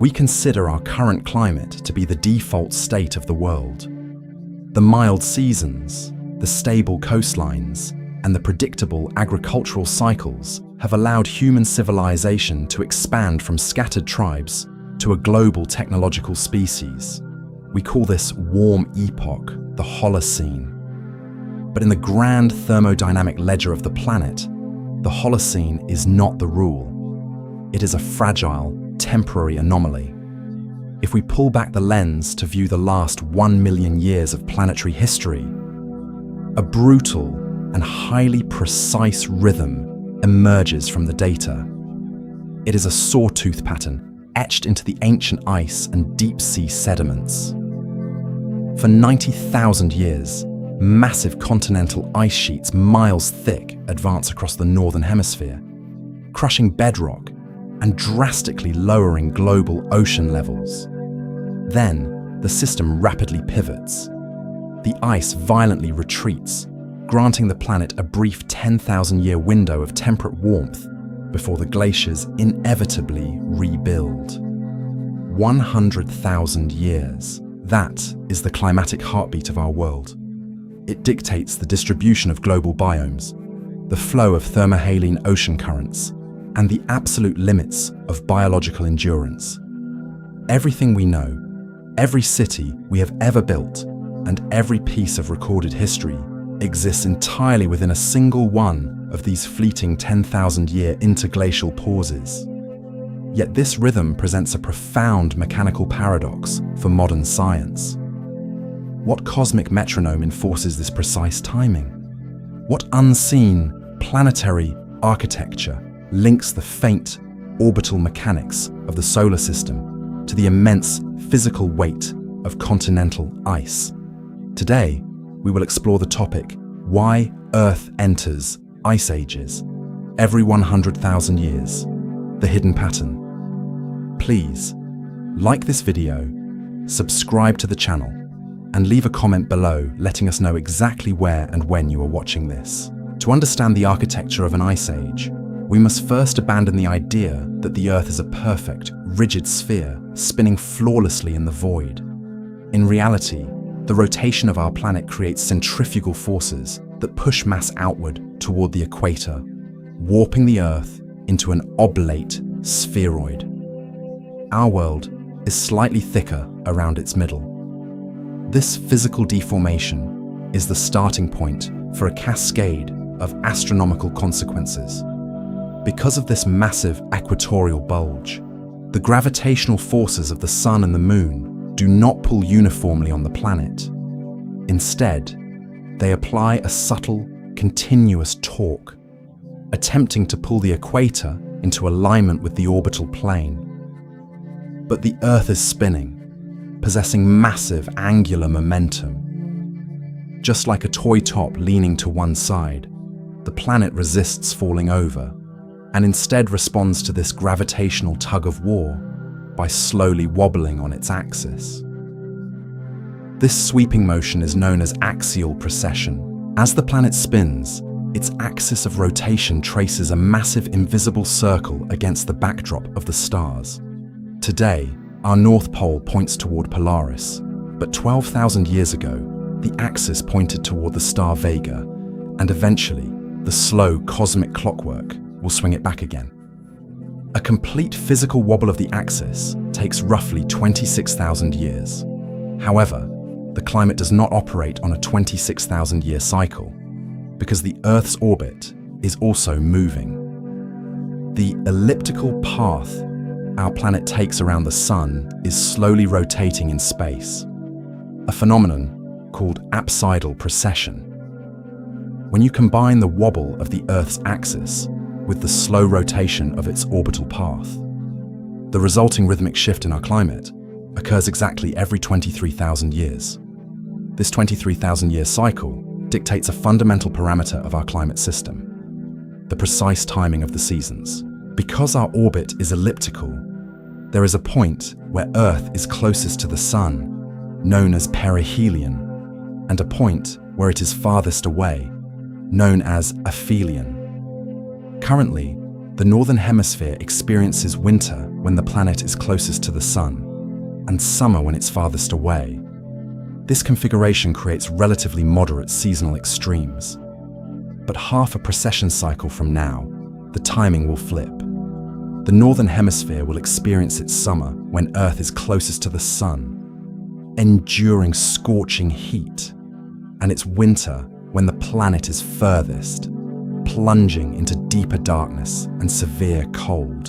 we consider our current climate to be the default state of the world. The mild seasons, the stable coastlines, and the predictable agricultural cycles have allowed human civilization to expand from scattered tribes to a global technological species. We call this warm epoch the Holocene. But in the grand thermodynamic ledger of the planet, the Holocene is not the rule. It is a fragile, temporary anomaly. If we pull back the lens to view the last 1 million years of planetary history, a brutal and highly precise rhythm emerges from the data. It is a sawtooth pattern etched into the ancient ice and deep-sea sediments. For 90,000 years, massive continental ice sheets miles thick advance across the northern hemisphere, crushing bedrock and drastically lowering global ocean levels. Then, the system rapidly pivots. The ice violently retreats, granting the planet a brief 10,000-year window of temperate warmth before the glaciers inevitably rebuild. 100,000 years. That is the climatic heartbeat of our world. It dictates the distribution of global biomes, the flow of thermohaline ocean currents, and the absolute limits of biological endurance. Everything we know, every city we have ever built, and every piece of recorded history exists entirely within a single one of these fleeting 10,000-year interglacial pauses. Yet this rhythm presents a profound mechanical paradox for modern science. What cosmic metronome enforces this precise timing? What unseen planetary architecture links the faint orbital mechanics of the solar system to the immense physical weight of continental ice? Today, we will explore the topic, why Earth enters ice ages every 100,000 years, the hidden pattern. Please, like this video, subscribe to the channel, and leave a comment below letting us know exactly where and when you are watching this. To understand the architecture of an ice age, we must first abandon the idea that the Earth is a perfect, rigid sphere spinning flawlessly in the void. In reality, the rotation of our planet creates centrifugal forces that push mass outward toward the equator, warping the Earth into an oblate spheroid. Our world is slightly thicker around its middle. This physical deformation is the starting point for a cascade of astronomical consequences. Because of this massive equatorial bulge, the gravitational forces of the Sun and the Moon do not pull uniformly on the planet. Instead, they apply a subtle, continuous torque, attempting to pull the equator into alignment with the orbital plane. But the Earth is spinning, possessing massive angular momentum. Just like a toy top leaning to one side, the planet resists falling over, and instead responds to this gravitational tug-of-war by slowly wobbling on its axis. This sweeping motion is known as axial precession. As the planet spins, its axis of rotation traces a massive invisible circle against the backdrop of the stars. Today, our North Pole points toward Polaris, but 12,000 years ago, the axis pointed toward the star Vega, and eventually, the slow cosmic clockwork will swing it back again. A complete physical wobble of the axis takes roughly 26,000 years. However, the climate does not operate on a 26,000-year cycle, because the Earth's orbit is also moving. The elliptical path our planet takes around the Sun is slowly rotating in space, a phenomenon called apsidal precession. When you combine the wobble of the Earth's axis with the slow rotation of its orbital path, the resulting rhythmic shift in our climate occurs exactly every 23,000 years. This 23,000-year cycle dictates a fundamental parameter of our climate system, the precise timing of the seasons. Because our orbit is elliptical, there is a point where Earth is closest to the Sun, known as perihelion, and a point where it is farthest away, known as aphelion. Currently, The northern hemisphere experiences winter when the planet is closest to the sun, and summer when it's farthest away. This configuration creates relatively moderate seasonal extremes. But half a precession cycle from now, the timing will flip. The northern hemisphere will experience its summer when Earth is closest to the sun, enduring scorching heat, and its winter when the planet is furthest, plunging into deeper darkness and severe cold.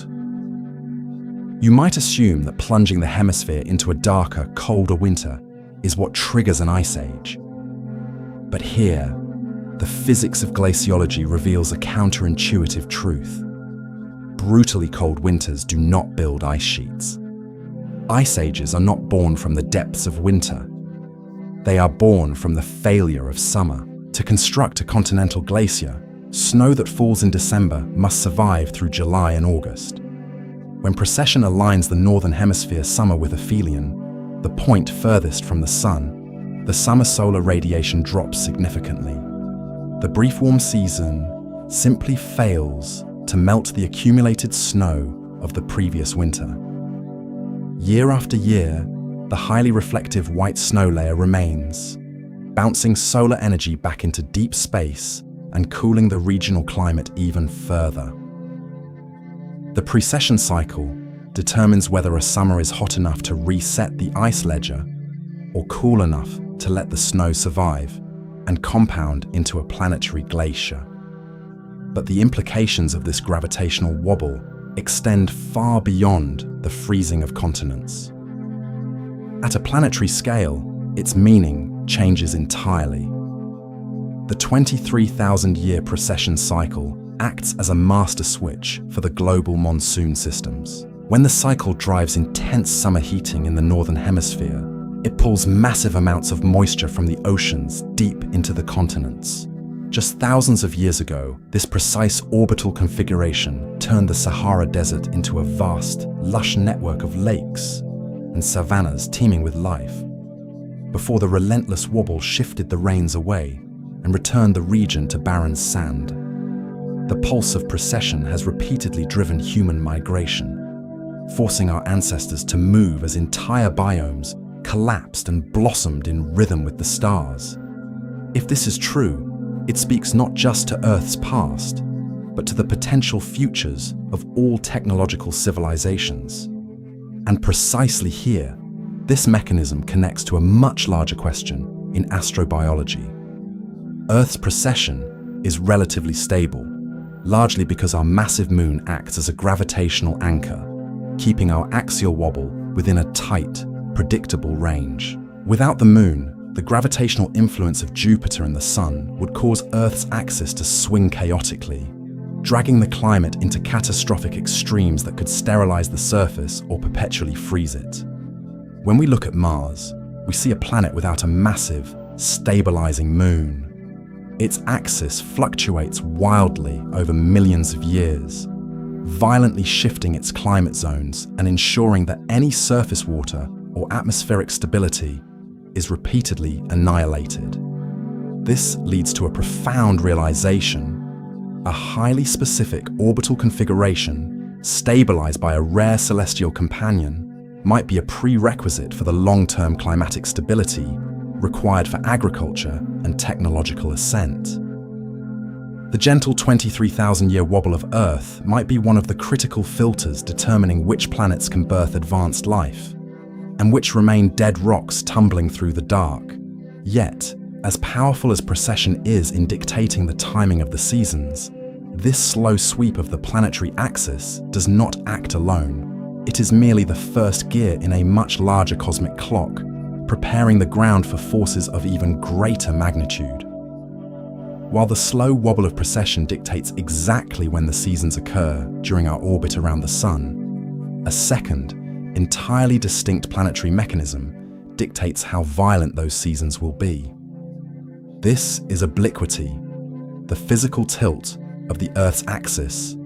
You might assume that plunging the hemisphere into a darker, colder winter is what triggers an ice age. But here, the physics of glaciology reveals a counterintuitive truth. Brutally cold winters do not build ice sheets. Ice ages are not born from the depths of winter. They are born from the failure of summer. To construct a continental glacier, snow that falls in December must survive through July and August. When precession aligns the northern hemisphere summer with aphelion, the point furthest from the sun, the summer solar radiation drops significantly. The brief warm season simply fails to melt the accumulated snow of the previous winter. Year after year, the highly reflective white snow layer remains, bouncing solar energy back into deep space and cooling the regional climate even further. The precession cycle determines whether a summer is hot enough to reset the ice ledger or cool enough to let the snow survive and compound into a planetary glacier. But the implications of this gravitational wobble extend far beyond the freezing of continents. At a planetary scale, its meaning changes entirely. The 23,000-year precession cycle acts as a master switch for the global monsoon systems. When the cycle drives intense summer heating in the northern hemisphere, it pulls massive amounts of moisture from the oceans deep into the continents. Just thousands of years ago, this precise orbital configuration turned the Sahara Desert into a vast, lush network of lakes and savannas teeming with life, before the relentless wobble shifted the rains away and returned the region to barren sand. The pulse of precession has repeatedly driven human migration, forcing our ancestors to move as entire biomes collapsed and blossomed in rhythm with the stars. If this is true, it speaks not just to Earth's past, but to the potential futures of all technological civilizations. And precisely here, this mechanism connects to a much larger question in astrobiology. Earth's precession is relatively stable, largely because our massive moon acts as a gravitational anchor, keeping our axial wobble within a tight, predictable range. Without the moon, the gravitational influence of Jupiter and the Sun would cause Earth's axis to swing chaotically, dragging the climate into catastrophic extremes that could sterilize the surface or perpetually freeze it. When we look at Mars, we see a planet without a massive, stabilizing moon. Its axis fluctuates wildly over millions of years, violently shifting its climate zones and ensuring that any surface water or atmospheric stability is repeatedly annihilated. This leads to a profound realization: a highly specific orbital configuration, stabilized by a rare celestial companion, might be a prerequisite for the long-term climatic stability required for agriculture and technological ascent. The gentle 23,000-year wobble of Earth might be one of the critical filters determining which planets can birth advanced life, and which remain dead rocks tumbling through the dark. Yet, as powerful as precession is in dictating the timing of the seasons, this slow sweep of the planetary axis does not act alone. It is merely the first gear in a much larger cosmic clock, preparing the ground for forces of even greater magnitude. While the slow wobble of precession dictates exactly when the seasons occur during our orbit around the Sun, a second, entirely distinct planetary mechanism dictates how violent those seasons will be. This is obliquity, the physical tilt of the Earth's axis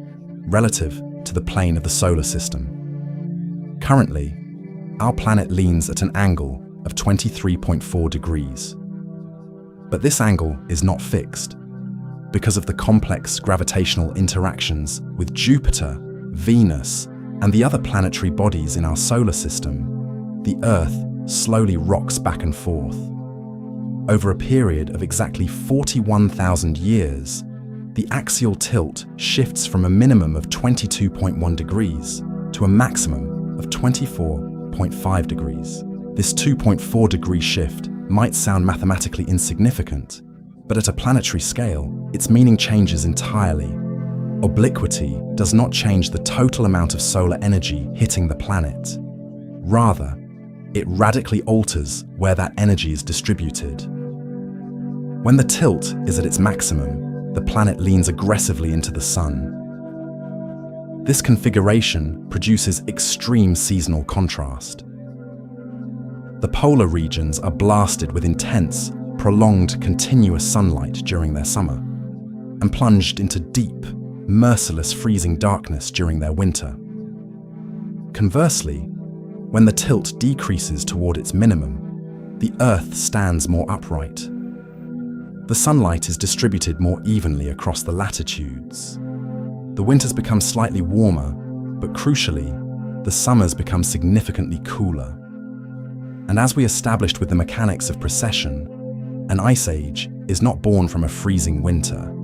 relative to the plane of the solar system. Currently, our planet leans at an angle of 23.4 degrees. But this angle is not fixed. because of the complex gravitational interactions with Jupiter, Venus, and the other planetary bodies in our solar system, the Earth slowly rocks back and forth. Over a period of exactly 41,000 years, the axial tilt shifts from a minimum of 22.1 degrees to a maximum of 24.5 degrees. This 2.4 degree shift might sound mathematically insignificant, but at a planetary scale, its meaning changes entirely. Obliquity does not change the total amount of solar energy hitting the planet. Rather, it radically alters where that energy is distributed. When the tilt is at its maximum, the planet leans aggressively into the sun. This configuration produces extreme seasonal contrast. The polar regions are blasted with intense, prolonged, continuous sunlight during their summer, and plunged into deep, merciless freezing darkness during their winter. Conversely, when the tilt decreases toward its minimum, the Earth stands more upright. The sunlight is distributed more evenly across the latitudes. The winters become slightly warmer, but crucially, the summers become significantly cooler. And as we established with the mechanics of precession, an ice age is not born from a freezing winter.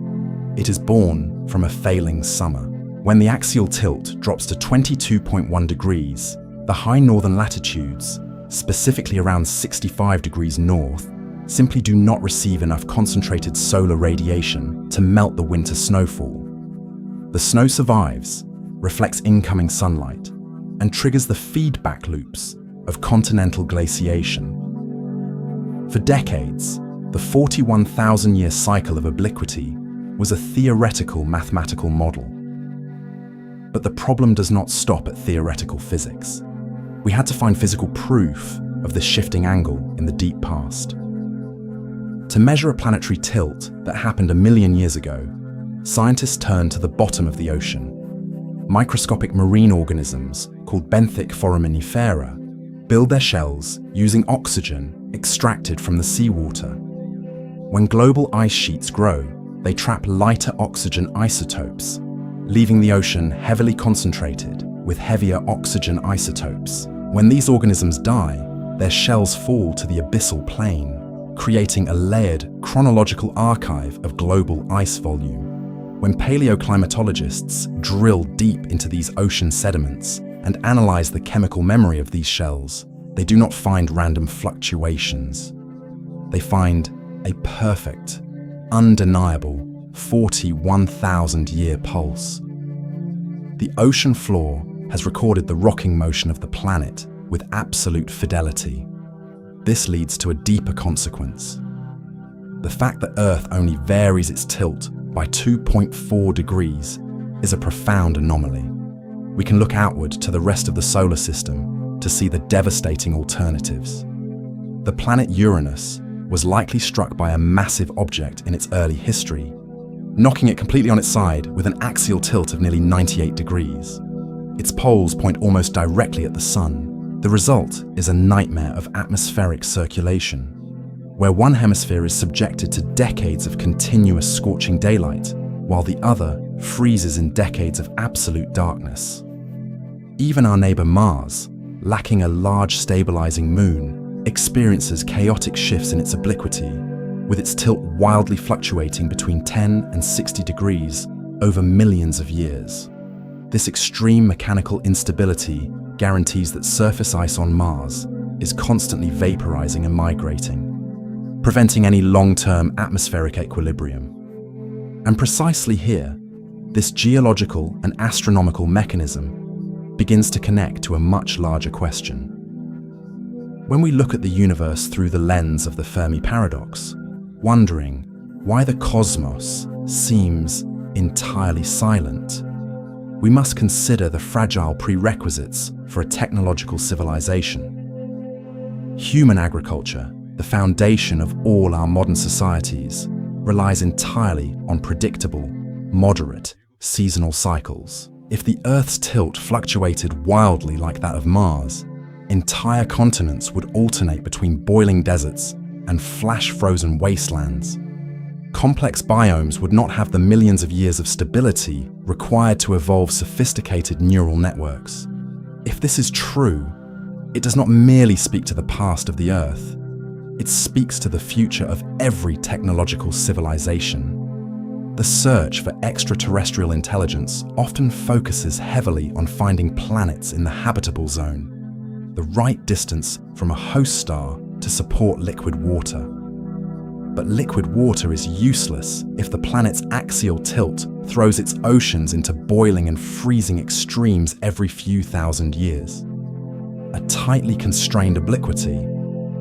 It is born from a failing summer. When the axial tilt drops to 22.1 degrees, the high northern latitudes, specifically around 65 degrees north, simply do not receive enough concentrated solar radiation to melt the winter snowfall. The snow survives, reflects incoming sunlight, and triggers the feedback loops of continental glaciation. For decades, the 41,000-year cycle of obliquity was a theoretical mathematical model. But the problem does not stop at theoretical physics. We had to find physical proof of this shifting angle in the deep past. To measure a planetary tilt that happened 1 million years ago, scientists turned to the bottom of the ocean. Microscopic marine organisms called benthic foraminifera build their shells using oxygen extracted from the seawater. When global ice sheets grow, they trap lighter oxygen isotopes, leaving the ocean heavily concentrated with heavier oxygen isotopes. When these organisms die, their shells fall to the abyssal plain, creating a layered chronological archive of global ice volume. When paleoclimatologists drill deep into these ocean sediments and analyze the chemical memory of these shells, they do not find random fluctuations. They find a perfect, undeniable 41,000-year pulse. The ocean floor has recorded the rocking motion of the planet with absolute fidelity. This leads to a deeper consequence. The fact that Earth only varies its tilt by 2.4 degrees is a profound anomaly. We can look outward to the rest of the solar system to see the devastating alternatives. The planet Uranus was likely struck by a massive object in its early history, knocking it completely on its side with an axial tilt of nearly 98 degrees. Its poles point almost directly at the sun. The result is a nightmare of atmospheric circulation, where one hemisphere is subjected to decades of continuous scorching daylight, while the other freezes in decades of absolute darkness. Even our neighbor Mars, lacking a large stabilizing moon, experiences chaotic shifts in its obliquity, with its tilt wildly fluctuating between 10 and 60 degrees over millions of years. This extreme mechanical instability guarantees that surface ice on Mars is constantly vaporizing and migrating, preventing any long-term atmospheric equilibrium. And precisely here, this geological and astronomical mechanism begins to connect to a much larger question. When we look at the universe through the lens of the Fermi paradox, wondering why the cosmos seems entirely silent, we must consider the fragile prerequisites for a technological civilization. Human agriculture, the foundation of all our modern societies, relies entirely on predictable, moderate, seasonal cycles. If the Earth's tilt fluctuated wildly like that of Mars, entire continents would alternate between boiling deserts and flash-frozen wastelands. complex biomes would not have the millions of years of stability required to evolve sophisticated neural networks. If this is true, it does not merely speak to the past of the Earth. It speaks to the future of every technological civilization. The search for extraterrestrial intelligence often focuses heavily on finding planets in the habitable zone, the right distance from a host star to support liquid water. But liquid water is useless if the planet's axial tilt throws its oceans into boiling and freezing extremes every few thousand years. A tightly constrained obliquity,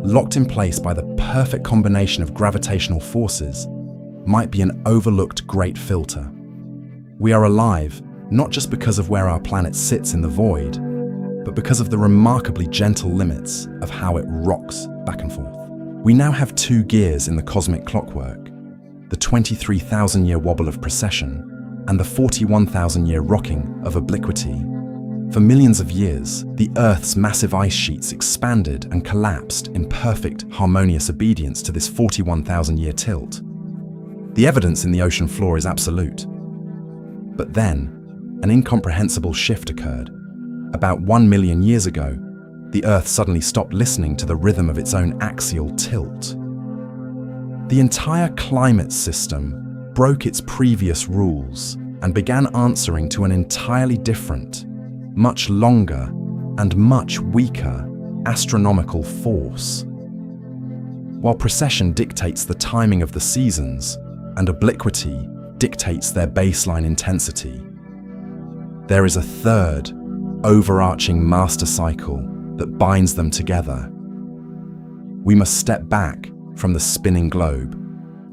locked in place by the perfect combination of gravitational forces, might be an overlooked great filter. We are alive not just because of where our planet sits in the void, but because of the remarkably gentle limits of how it rocks back and forth. We now have two gears in the cosmic clockwork, the 23,000-year wobble of precession and the 41,000-year rocking of obliquity. For millions of years, the Earth's massive ice sheets expanded and collapsed in perfect, harmonious obedience to this 41,000-year tilt. The evidence in the ocean floor is absolute. But then, an incomprehensible shift occurred. About 1 million years ago, the Earth suddenly stopped listening to the rhythm of its own axial tilt. The entire climate system broke its previous rules and began answering to an entirely different, much longer and much weaker astronomical force. While precession dictates the timing of the seasons and obliquity dictates their baseline intensity, there is a third, overarching master cycle that binds them together. We must step back from the spinning globe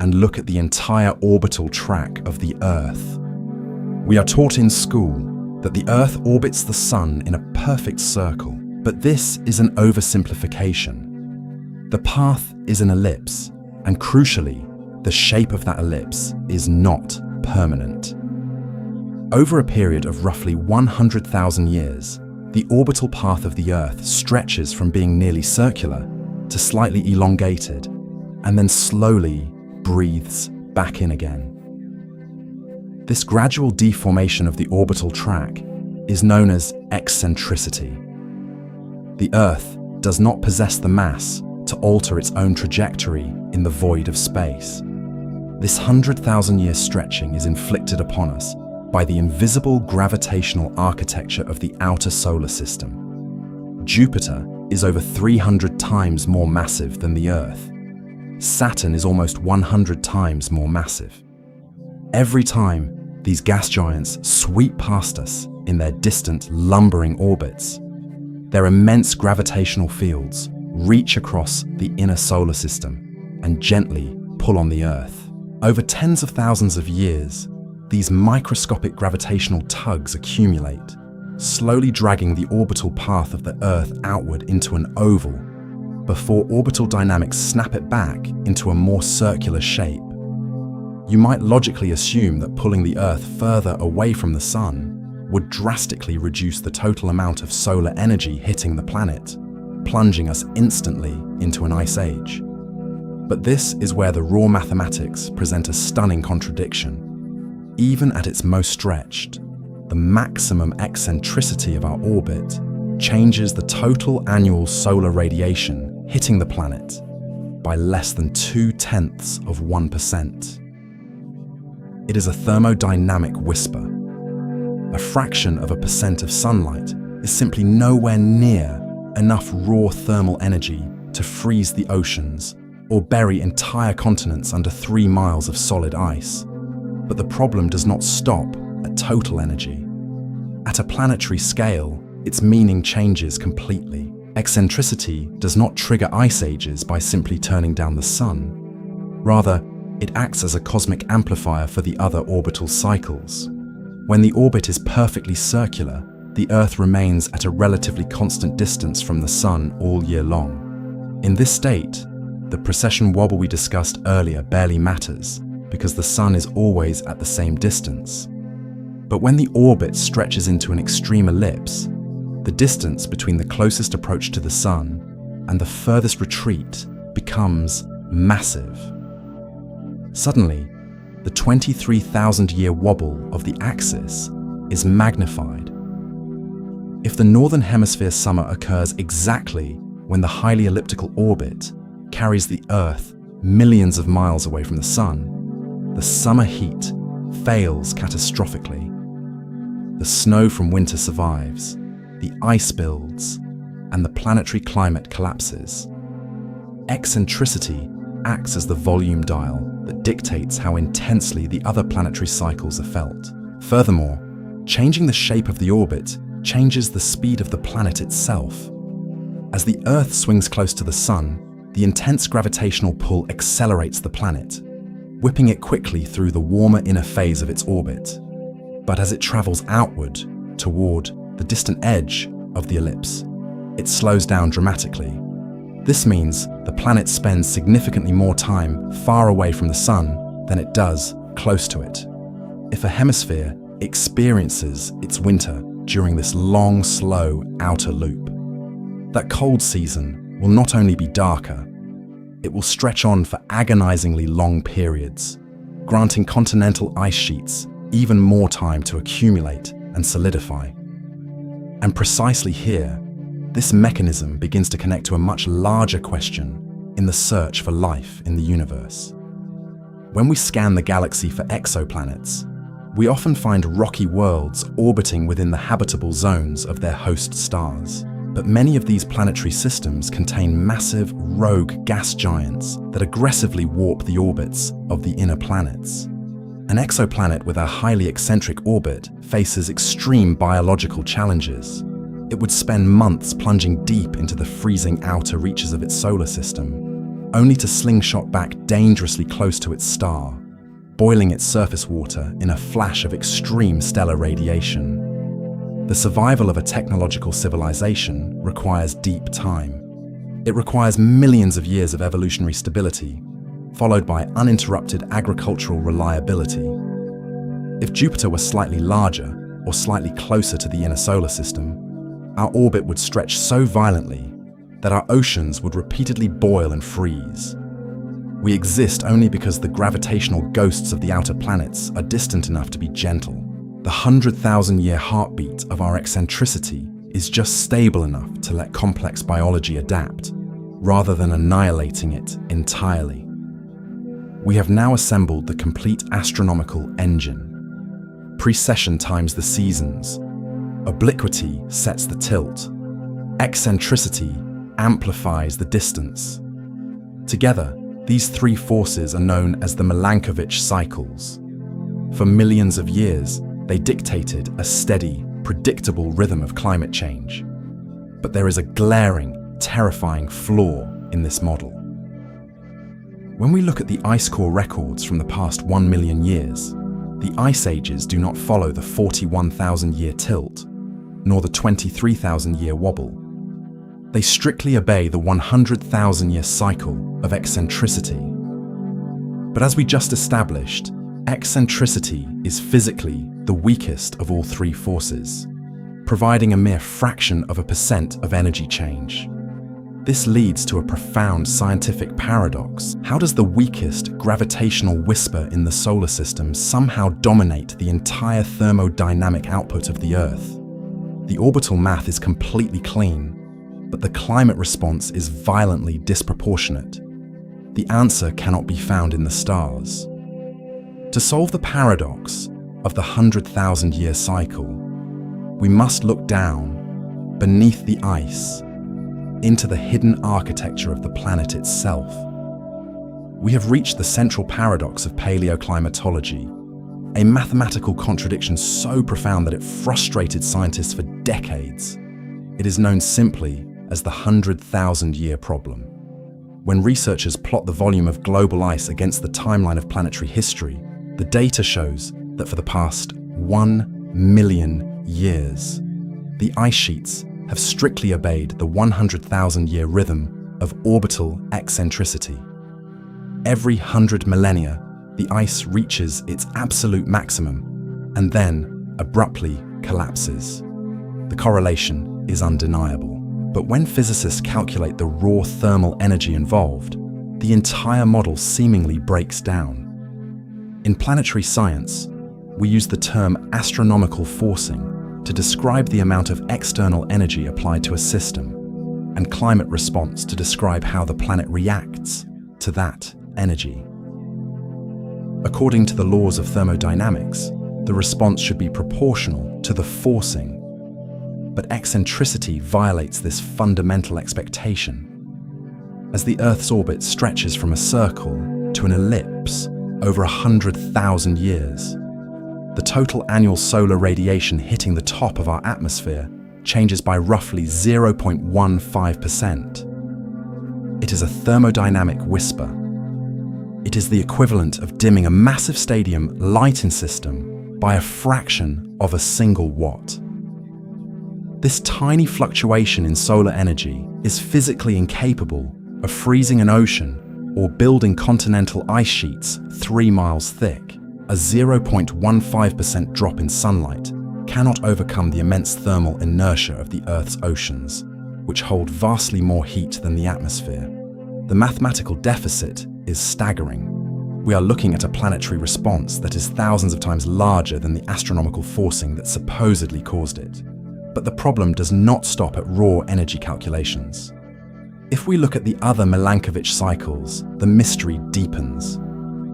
and look at the entire orbital track of the Earth. We are taught in school that the Earth orbits the Sun in a perfect circle, but this is an oversimplification. The path is an ellipse, and crucially, the shape of that ellipse is not permanent. Over a period of roughly 100,000 years, the orbital path of the Earth stretches from being nearly circular to slightly elongated, and then slowly breathes back in again. This gradual deformation of the orbital track is known as eccentricity. The Earth does not possess the mass to alter its own trajectory in the void of space. This 100,000-year stretching is inflicted upon us by the invisible gravitational architecture of the outer solar system. Jupiter is over 300 times more massive than the Earth. Saturn is almost 100 times more massive. Every time these gas giants sweep past us in their distant, lumbering orbits, their immense gravitational fields reach across the inner solar system and gently pull on the Earth. Over tens of thousands of years, these microscopic gravitational tugs accumulate, slowly dragging the orbital path of the Earth outward into an oval, before orbital dynamics snap it back into a more circular shape. You might logically assume that pulling the Earth further away from the Sun would drastically reduce the total amount of solar energy hitting the planet, plunging us instantly into an ice age. But this is where the raw mathematics present a stunning contradiction. Even at its most stretched, the maximum eccentricity of our orbit changes the total annual solar radiation hitting the planet by less than 0.2%. It is a thermodynamic whisper. A fraction of a percent of sunlight is simply nowhere near enough raw thermal energy to freeze the oceans or bury entire continents under 3 miles of solid ice. But the problem does not stop at total energy. At a planetary scale, its meaning changes completely. Eccentricity does not trigger ice ages by simply turning down the Sun. Rather, it acts as a cosmic amplifier for the other orbital cycles. When the orbit is perfectly circular, the Earth remains at a relatively constant distance from the Sun all year long. In this state, the precession wobble we discussed earlier barely matters, because the Sun is always at the same distance. But when the orbit stretches into an extreme ellipse, the distance between the closest approach to the Sun and the furthest retreat becomes massive. Suddenly, the 23,000-year wobble of the axis is magnified. If the northern hemisphere summer occurs exactly when the highly elliptical orbit carries the Earth millions of miles away from the Sun, the summer heat fails catastrophically. The snow from winter survives, the ice builds, and the planetary climate collapses. Eccentricity acts as the volume dial that dictates how intensely the other planetary cycles are felt. Furthermore, changing the shape of the orbit changes the speed of the planet itself. As the Earth swings close to the Sun, the intense gravitational pull accelerates the planet, whipping it quickly through the warmer inner phase of its orbit. But as it travels outward toward the distant edge of the ellipse, it slows down dramatically. This means the planet spends significantly more time far away from the Sun than it does close to it. If a hemisphere experiences its winter during this long, slow outer loop, that cold season will not only be darker, it will stretch on for agonizingly long periods, granting continental ice sheets even more time to accumulate and solidify. And precisely here, this mechanism begins to connect to a much larger question in the search for life in the universe. When we scan the galaxy for exoplanets, we often find rocky worlds orbiting within the habitable zones of their host stars. But many of these planetary systems contain massive, rogue gas giants that aggressively warp the orbits of the inner planets. An exoplanet with a highly eccentric orbit faces extreme biological challenges. It would spend months plunging deep into the freezing outer reaches of its solar system, only to slingshot back dangerously close to its star, boiling its surface water in a flash of extreme stellar radiation. The survival of a technological civilization requires deep time. It requires millions of years of evolutionary stability, followed by uninterrupted agricultural reliability. If Jupiter were slightly larger or slightly closer to the inner solar system, our orbit would stretch so violently that our oceans would repeatedly boil and freeze. We exist only because the gravitational ghosts of the outer planets are distant enough to be gentle. The 100,000-year heartbeat of our eccentricity is just stable enough to let complex biology adapt, rather than annihilating it entirely. We have now assembled the complete astronomical engine. Precession times the seasons. Obliquity sets the tilt. Eccentricity amplifies the distance. Together, these three forces are known as the Milankovitch cycles. For millions of years, they dictated a steady, predictable rhythm of climate change. But there is a glaring, terrifying flaw in this model. When we look at the ice core records from the past 1 million years, the ice ages do not follow the 41,000-year tilt, nor the 23,000-year wobble. They strictly obey the 100,000-year cycle of eccentricity. But as we just established, eccentricity is physically the weakest of all three forces, providing a mere fraction of a percent of energy change. This leads to a profound scientific paradox. How does the weakest gravitational whisper in the solar system somehow dominate the entire thermodynamic output of the Earth? The orbital math is completely clean, but the climate response is violently disproportionate. The answer cannot be found in the stars. To solve the paradox of the 100,000-year cycle, we must look down, beneath the ice, into the hidden architecture of the planet itself. We have reached the central paradox of paleoclimatology, a mathematical contradiction so profound that it frustrated scientists for decades. It is known simply as the 100,000-year problem. When researchers plot the volume of global ice against the timeline of planetary history, the data shows that for the past 1 million years, the ice sheets have strictly obeyed the 100,000-year rhythm of orbital eccentricity. Every 100 millennia, the ice reaches its absolute maximum and then abruptly collapses. The correlation is undeniable. But when physicists calculate the raw thermal energy involved, the entire model seemingly breaks down. In planetary science, we use the term astronomical forcing to describe the amount of external energy applied to a system, and climate response to describe how the planet reacts to that energy. According to the laws of thermodynamics, the response should be proportional to the forcing, but eccentricity violates this fundamental expectation. As the Earth's orbit stretches from a circle to an ellipse over 100,000 years, the total annual solar radiation hitting the top of our atmosphere changes by roughly 0.15%. It is a thermodynamic whisper. It is the equivalent of dimming a massive stadium lighting system by a fraction of a single watt. This tiny fluctuation in solar energy is physically incapable of freezing an ocean or building continental ice sheets 3 miles thick. A 0.15% drop in sunlight cannot overcome the immense thermal inertia of the Earth's oceans, which hold vastly more heat than the atmosphere. The mathematical deficit is staggering. We are looking at a planetary response that is thousands of times larger than the astronomical forcing that supposedly caused it. But the problem does not stop at raw energy calculations. If we look at the other Milankovitch cycles, the mystery deepens.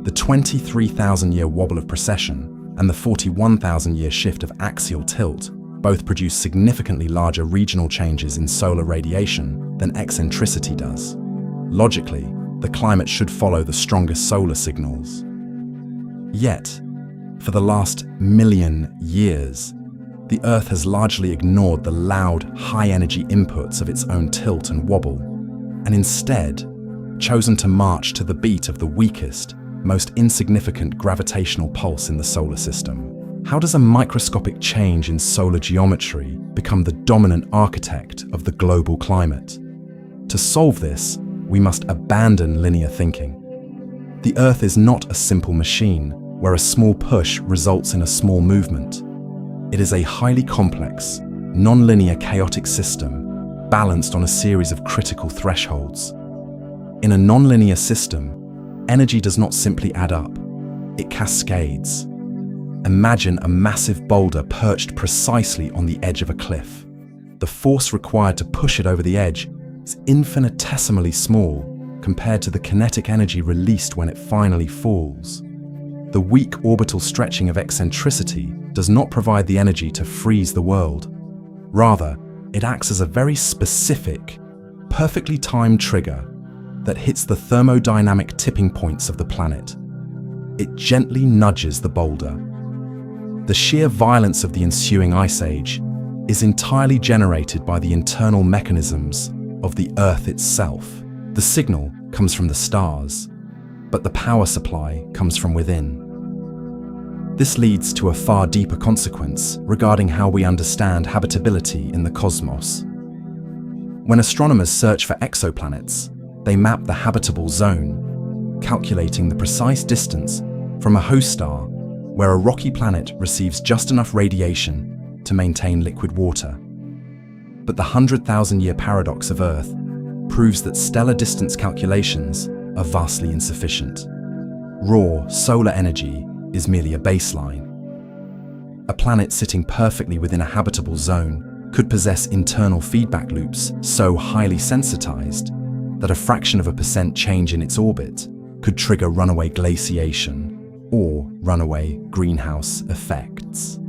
The 23,000-year wobble of precession and the 41,000-year shift of axial tilt both produce significantly larger regional changes in solar radiation than eccentricity does. Logically, the climate should follow the stronger solar signals. Yet, for the last million years, the Earth has largely ignored the loud, high-energy inputs of its own tilt and wobble, and instead chosen to march to the beat of the weakest, most insignificant gravitational pulse in the solar system. How does a microscopic change in solar geometry become the dominant architect of the global climate? To solve this, we must abandon linear thinking. The Earth is not a simple machine where a small push results in a small movement. It is a highly complex, non-linear chaotic system balanced on a series of critical thresholds. In a non-linear system, energy does not simply add up, it cascades. Imagine a massive boulder perched precisely on the edge of a cliff. The force required to push it over the edge is infinitesimally small compared to the kinetic energy released when it finally falls. The weak orbital stretching of eccentricity does not provide the energy to freeze the world. Rather, it acts as a very specific, perfectly timed trigger that hits the thermodynamic tipping points of the planet. It gently nudges the boulder. The sheer violence of the ensuing ice age is entirely generated by the internal mechanisms of the Earth itself. The signal comes from the stars, but the power supply comes from within. This leads to a far deeper consequence regarding how we understand habitability in the cosmos. When astronomers search for exoplanets, they map the habitable zone, calculating the precise distance from a host star where a rocky planet receives just enough radiation to maintain liquid water. But the 100,000-year paradox of Earth proves that stellar distance calculations are vastly insufficient. Raw solar energy is merely a baseline. A planet sitting perfectly within a habitable zone could possess internal feedback loops so highly sensitized that a fraction of a percent change in its orbit could trigger runaway glaciation or runaway greenhouse effects.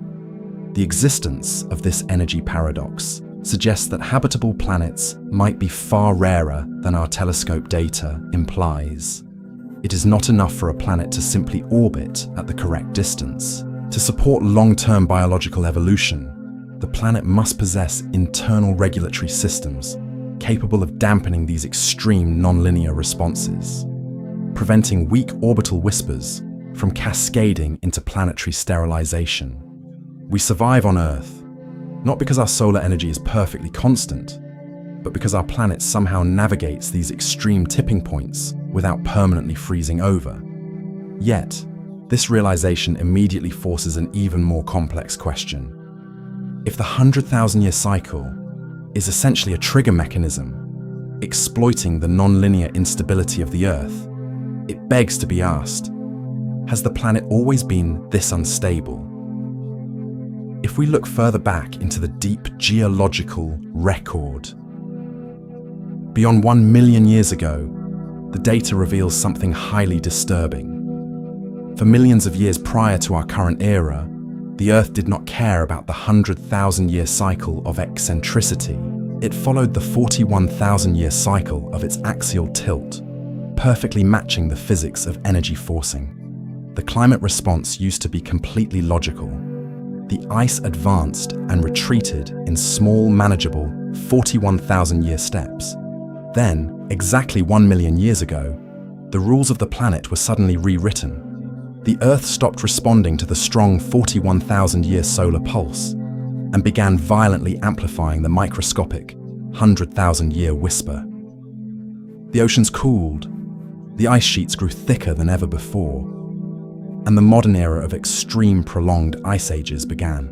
The existence of this energy paradox suggests that habitable planets might be far rarer than our telescope data implies. It is not enough for a planet to simply orbit at the correct distance. To support long-term biological evolution, the planet must possess internal regulatory systems capable of dampening these extreme non-linear responses, preventing weak orbital whispers from cascading into planetary sterilization. We survive on Earth, not because our solar energy is perfectly constant, but because our planet somehow navigates these extreme tipping points without permanently freezing over. Yet, this realization immediately forces an even more complex question. If the 100,000-year cycle is essentially a trigger mechanism, exploiting the non-linear instability of the Earth, it begs to be asked, Has the planet always been this unstable? If we look further back into the deep geological record, beyond 1 million years ago, the data reveals something highly disturbing. For millions of years prior to our current era, the Earth did not care about the 100,000-year cycle of eccentricity. It followed the 41,000-year cycle of its axial tilt, perfectly matching the physics of energy forcing. The climate response used to be completely logical. The ice advanced and retreated in small, manageable 41,000-year steps. Then, exactly 1 million years ago, the rules of the planet were suddenly rewritten. The Earth stopped responding to the strong 41,000-year solar pulse and began violently amplifying the microscopic 100,000-year whisper. The oceans cooled, the ice sheets grew thicker than ever before, and the modern era of extreme prolonged ice ages began.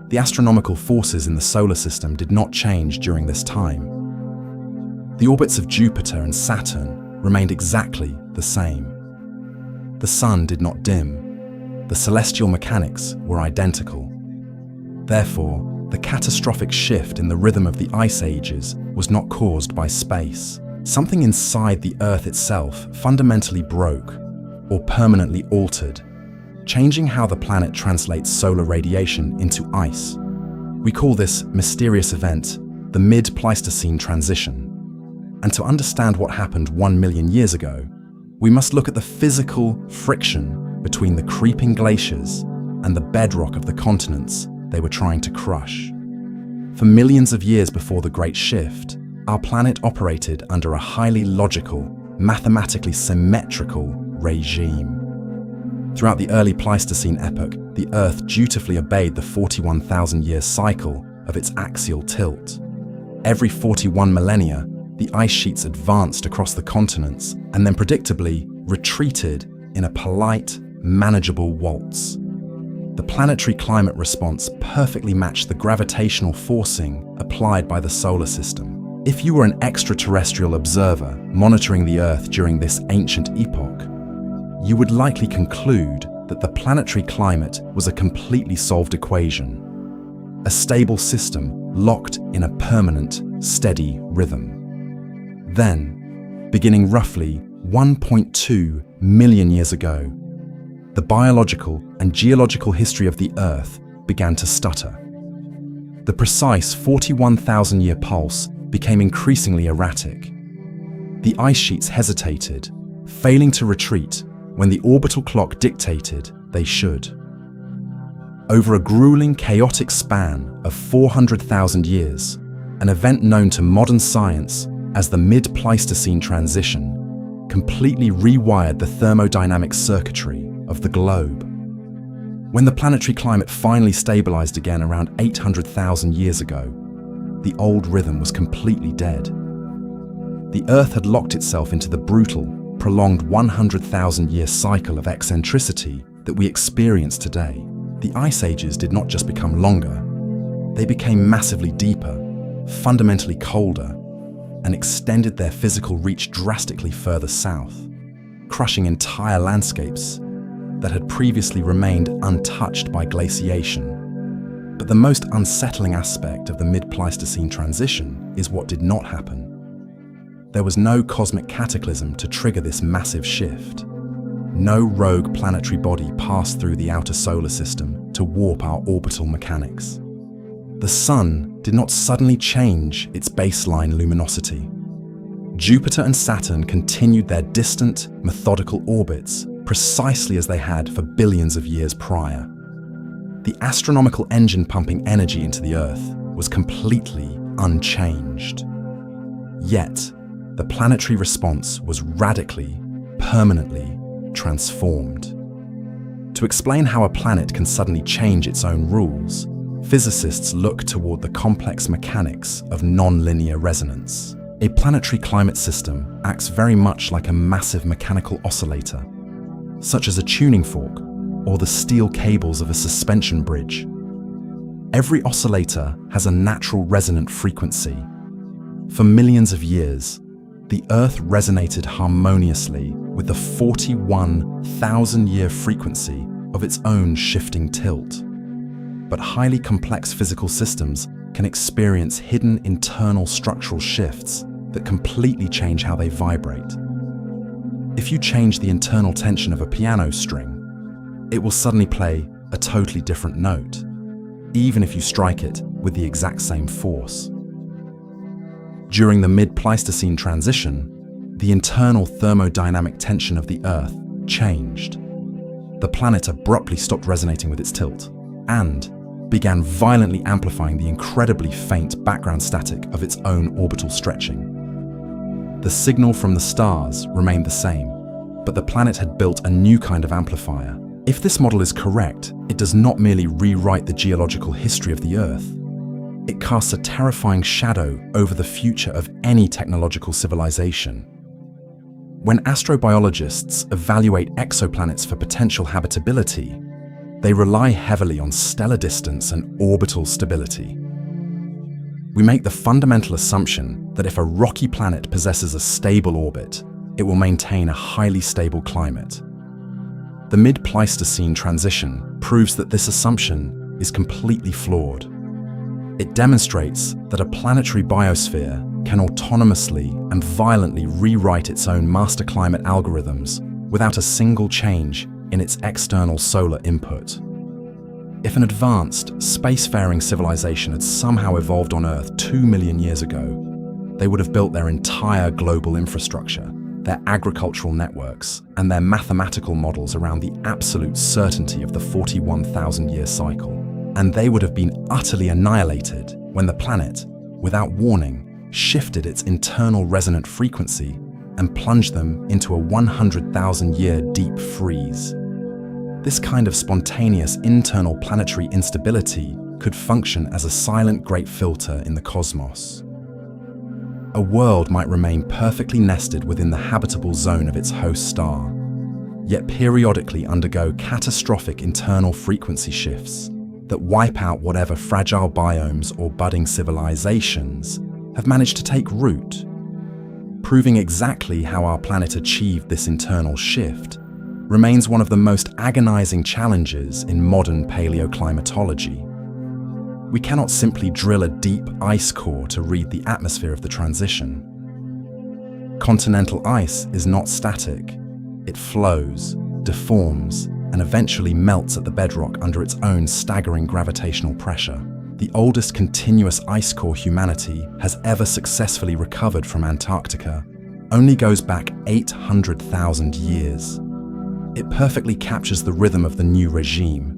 The astronomical forces in the solar system did not change during this time. The orbits of Jupiter and Saturn remained exactly the same. The sun did not dim. The celestial mechanics were identical. Therefore, the catastrophic shift in the rhythm of the ice ages was not caused by space. Something inside the Earth itself fundamentally broke or permanently altered, changing how the planet translates solar radiation into ice. We call this mysterious event the Mid-Pleistocene Transition. And to understand what happened 1 million years ago, we must look at the physical friction between the creeping glaciers and the bedrock of the continents they were trying to crush. For millions of years before the Great Shift, our planet operated under a highly logical, mathematically symmetrical regime. Throughout the early Pleistocene epoch, the Earth dutifully obeyed the 41,000-year cycle of its axial tilt. Every 41 millennia, the ice sheets advanced across the continents and then predictably retreated in a polite, manageable waltz. The planetary climate response perfectly matched the gravitational forcing applied by the solar system. If you were an extraterrestrial observer monitoring the Earth during this ancient epoch, you would likely conclude that the planetary climate was a completely solved equation, a stable system locked in a permanent, steady rhythm. Then, beginning roughly 1.2 million years ago, the biological and geological history of the Earth began to stutter. The precise 41,000-year pulse became increasingly erratic. The ice sheets hesitated, failing to retreat when the orbital clock dictated they should. Over a grueling, chaotic span of 400,000 years, an event known to modern science as the Mid-Pleistocene Transition completely rewired the thermodynamic circuitry of the globe. When the planetary climate finally stabilized again around 800,000 years ago, the old rhythm was completely dead. The Earth had locked itself into the brutal, prolonged 100,000-year cycle of eccentricity that we experience today. The ice ages did not just become longer, they became massively deeper, fundamentally colder, and extended their physical reach drastically further south, crushing entire landscapes that had previously remained untouched by glaciation. But the most unsettling aspect of the Mid-Pleistocene transition is what did not happen. There was no cosmic cataclysm to trigger this massive shift. No rogue planetary body passed through the outer solar system to warp our orbital mechanics. The Sun did not suddenly change its baseline luminosity. Jupiter and Saturn continued their distant, methodical orbits precisely as they had for billions of years prior. The astronomical engine pumping energy into the Earth was completely unchanged. Yet, the planetary response was radically, permanently transformed. To explain how a planet can suddenly change its own rules, physicists look toward the complex mechanics of nonlinear resonance. A planetary climate system acts very much like a massive mechanical oscillator, such as a tuning fork or the steel cables of a suspension bridge. Every oscillator has a natural resonant frequency. For millions of years, the Earth resonated harmoniously with the 41,000-year frequency of its own shifting tilt. But highly complex physical systems can experience hidden internal structural shifts that completely change how they vibrate. If you change the internal tension of a piano string, it will suddenly play a totally different note, even if you strike it with the exact same force. During the Mid-Pleistocene Transition, the internal thermodynamic tension of the Earth changed. The planet abruptly stopped resonating with its tilt and began violently amplifying the incredibly faint background static of its own orbital stretching. The signal from the stars remained the same, but the planet had built a new kind of amplifier. If this model is correct, it does not merely rewrite the geological history of the Earth. It casts a terrifying shadow over the future of any technological civilization. When astrobiologists evaluate exoplanets for potential habitability, they rely heavily on stellar distance and orbital stability. We make the fundamental assumption that if a rocky planet possesses a stable orbit, it will maintain a highly stable climate. The Mid-Pleistocene Transition proves that this assumption is completely flawed. It demonstrates that a planetary biosphere can autonomously and violently rewrite its own master climate algorithms without a single change in its external solar input. If an advanced, spacefaring civilization had somehow evolved on Earth 2 million years ago, they would have built their entire global infrastructure, their agricultural networks, and their mathematical models around the absolute certainty of the 41,000-year cycle. And they would have been utterly annihilated when the planet, without warning, shifted its internal resonant frequency and plunged them into a 100,000-year deep freeze. This kind of spontaneous internal planetary instability could function as a silent great filter in the cosmos. A world might remain perfectly nested within the habitable zone of its host star, yet periodically undergo catastrophic internal frequency shifts that wipe out whatever fragile biomes or budding civilizations have managed to take root. Proving exactly how our planet achieved this internal shift remains one of the most agonizing challenges in modern paleoclimatology. We cannot simply drill a deep ice core to read the atmosphere of the transition. Continental ice is not static. It flows, deforms, and eventually melts at the bedrock under its own staggering gravitational pressure. The oldest continuous ice core humanity has ever successfully recovered from Antarctica only goes back 800,000 years. It perfectly captures the rhythm of the new regime,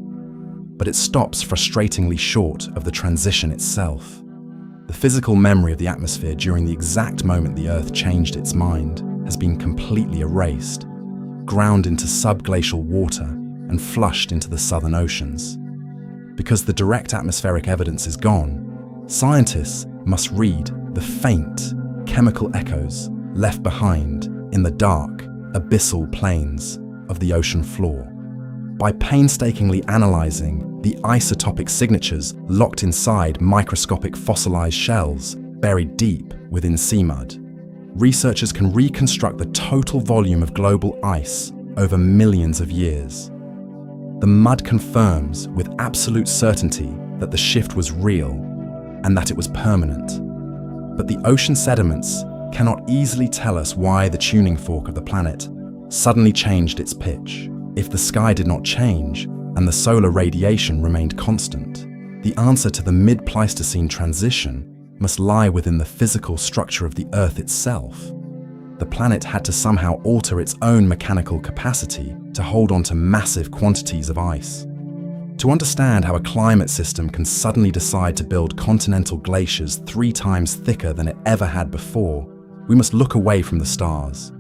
but it stops frustratingly short of the transition itself. The physical memory of the atmosphere during the exact moment the Earth changed its mind has been completely erased, ground into subglacial water, and flushed into the southern oceans. Because the direct atmospheric evidence is gone, scientists must read the faint chemical echoes left behind in the dark, abyssal plains of the ocean floor. By painstakingly analyzing the isotopic signatures locked inside microscopic fossilized shells buried deep within sea mud, researchers can reconstruct the total volume of global ice over millions of years. The mud confirms with absolute certainty that the shift was real and that it was permanent. But the ocean sediments cannot easily tell us why the tuning fork of the planet suddenly changed its pitch. If the sky did not change and the solar radiation remained constant, the answer to the Mid-Pleistocene Transition must lie within the physical structure of the Earth itself. The planet had to somehow alter its own mechanical capacity to hold on to massive quantities of ice. To understand how a climate system can suddenly decide to build continental glaciers 3 times thicker than it ever had before, we must look away from the stars,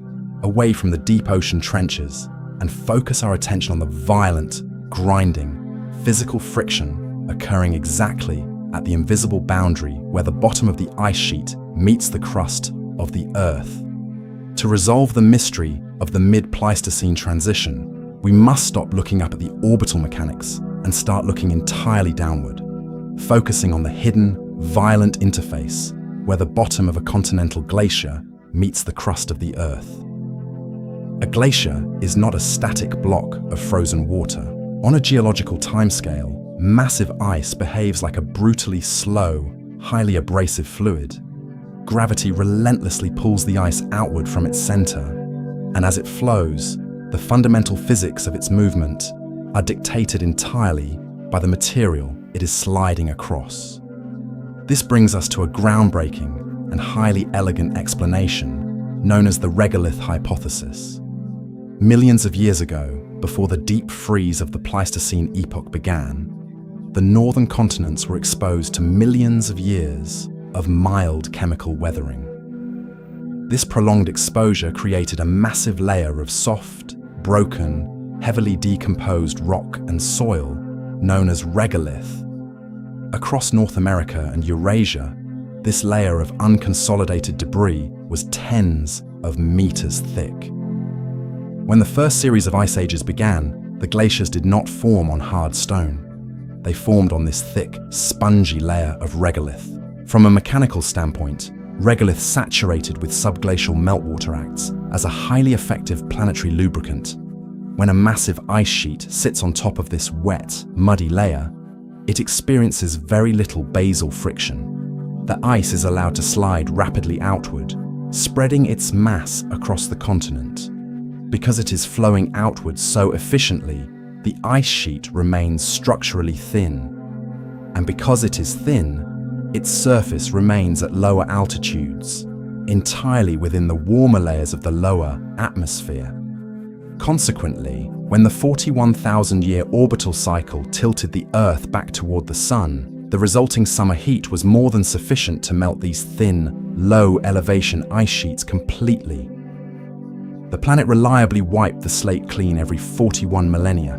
away from the deep ocean trenches, and focus our attention on the violent, grinding, physical friction occurring exactly at the invisible boundary where the bottom of the ice sheet meets the crust of the Earth. To resolve the mystery of the Mid-Pleistocene Transition, we must stop looking up at the orbital mechanics and start looking entirely downward, focusing on the hidden, violent interface where the bottom of a continental glacier meets the crust of the Earth. A glacier is not a static block of frozen water. On a geological timescale, massive ice behaves like a brutally slow, highly abrasive fluid. Gravity relentlessly pulls the ice outward from its center, and as it flows, the fundamental physics of its movement are dictated entirely by the material it is sliding across. This brings us to a groundbreaking and highly elegant explanation known as the regolith hypothesis. Millions of years ago, before the deep freeze of the Pleistocene epoch began, the northern continents were exposed to millions of years of mild chemical weathering. This prolonged exposure created a massive layer of soft, broken, heavily decomposed rock and soil known as regolith. Across North America and Eurasia, this layer of unconsolidated debris was tens of meters thick. When the first series of ice ages began, the glaciers did not form on hard stone. They formed on this thick, spongy layer of regolith. From a mechanical standpoint, regolith saturated with subglacial meltwater acts as a highly effective planetary lubricant. When a massive ice sheet sits on top of this wet, muddy layer, it experiences very little basal friction. The ice is allowed to slide rapidly outward, spreading its mass across the continent. Because it is flowing outward so efficiently, the ice sheet remains structurally thin. And because it is thin, its surface remains at lower altitudes, entirely within the warmer layers of the lower atmosphere. Consequently, when the 41,000-year orbital cycle tilted the Earth back toward the Sun, the resulting summer heat was more than sufficient to melt these thin, low-elevation ice sheets completely. The planet reliably wiped the slate clean every 41 millennia.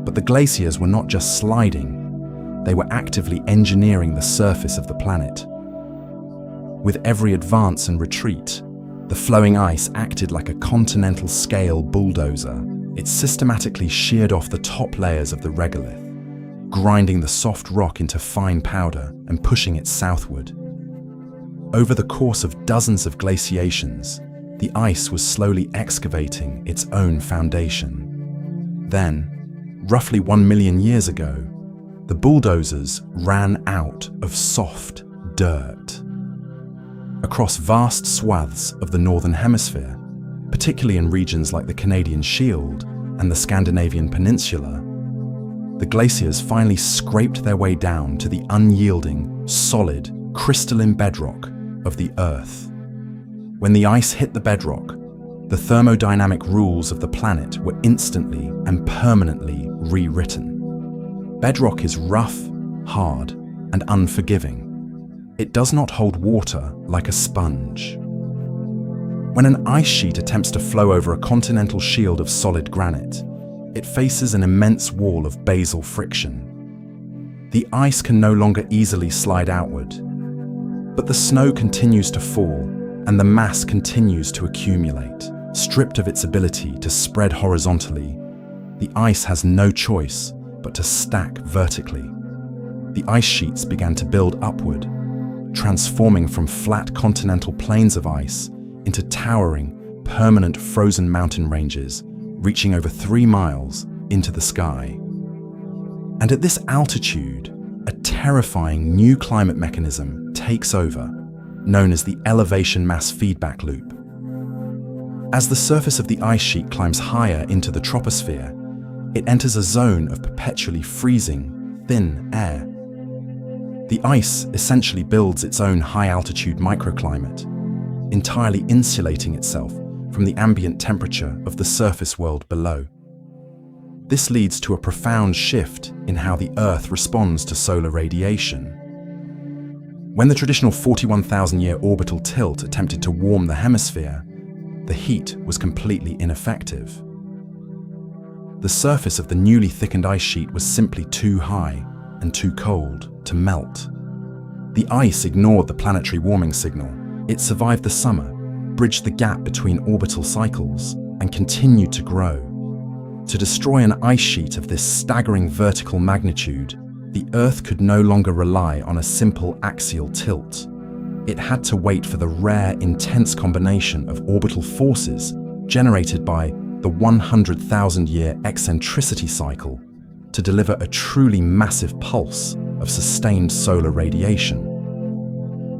But the glaciers were not just sliding, they were actively engineering the surface of the planet. With every advance and retreat, the flowing ice acted like a continental-scale bulldozer. It systematically sheared off the top layers of the regolith, grinding the soft rock into fine powder and pushing it southward. Over the course of dozens of glaciations, the ice was slowly excavating its own foundation. Then, roughly 1 million years ago, the bulldozers ran out of soft dirt. Across vast swaths of the Northern Hemisphere, particularly in regions like the Canadian Shield and the Scandinavian Peninsula, the glaciers finally scraped their way down to the unyielding, solid, crystalline bedrock of the Earth. When the ice hit the bedrock, the thermodynamic rules of the planet were instantly and permanently rewritten. Bedrock is rough, hard, and unforgiving. It does not hold water like a sponge. When an ice sheet attempts to flow over a continental shield of solid granite, it faces an immense wall of basal friction. The ice can no longer easily slide outward, but the snow continues to fall and the mass continues to accumulate. Stripped of its ability to spread horizontally, the ice has no choice but to stack vertically. The ice sheets began to build upward, transforming from flat continental plains of ice into towering, permanent frozen mountain ranges reaching over 3 miles into the sky. And at this altitude, a terrifying new climate mechanism takes over, known as the elevation mass feedback loop. As the surface of the ice sheet climbs higher into the troposphere, it enters a zone of perpetually freezing, thin air. The ice essentially builds its own high-altitude microclimate, entirely insulating itself from the ambient temperature of the surface world below. This leads to a profound shift in how the Earth responds to solar radiation. When the traditional 41,000-year orbital tilt attempted to warm the hemisphere, the heat was completely ineffective. The surface of the newly thickened ice sheet was simply too high and too cold to melt. The ice ignored the planetary warming signal. It survived the summer, bridged the gap between orbital cycles, and continued to grow. To destroy an ice sheet of this staggering vertical magnitude, the Earth could no longer rely on a simple axial tilt. it had to wait for the rare, intense combination of orbital forces generated by the 100,000-year eccentricity cycle to deliver a truly massive pulse of sustained solar radiation.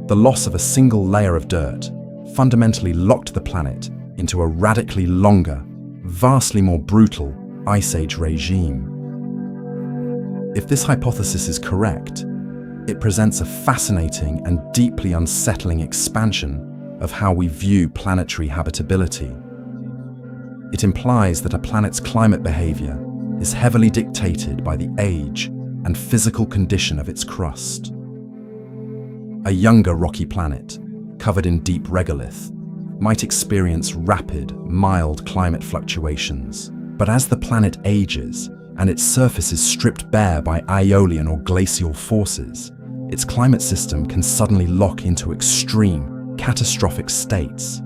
The loss of a single layer of dirt fundamentally locked the planet into a radically longer, vastly more brutal Ice Age regime. If this hypothesis is correct, it presents a fascinating and deeply unsettling expansion of how we view planetary habitability. It implies that a planet's climate behavior is heavily dictated by the age and physical condition of its crust. A younger rocky planet, covered in deep regolith, might experience rapid, mild climate fluctuations. But as the planet ages and its surface is stripped bare by Aeolian or glacial forces, its climate system can suddenly lock into extreme, catastrophic states.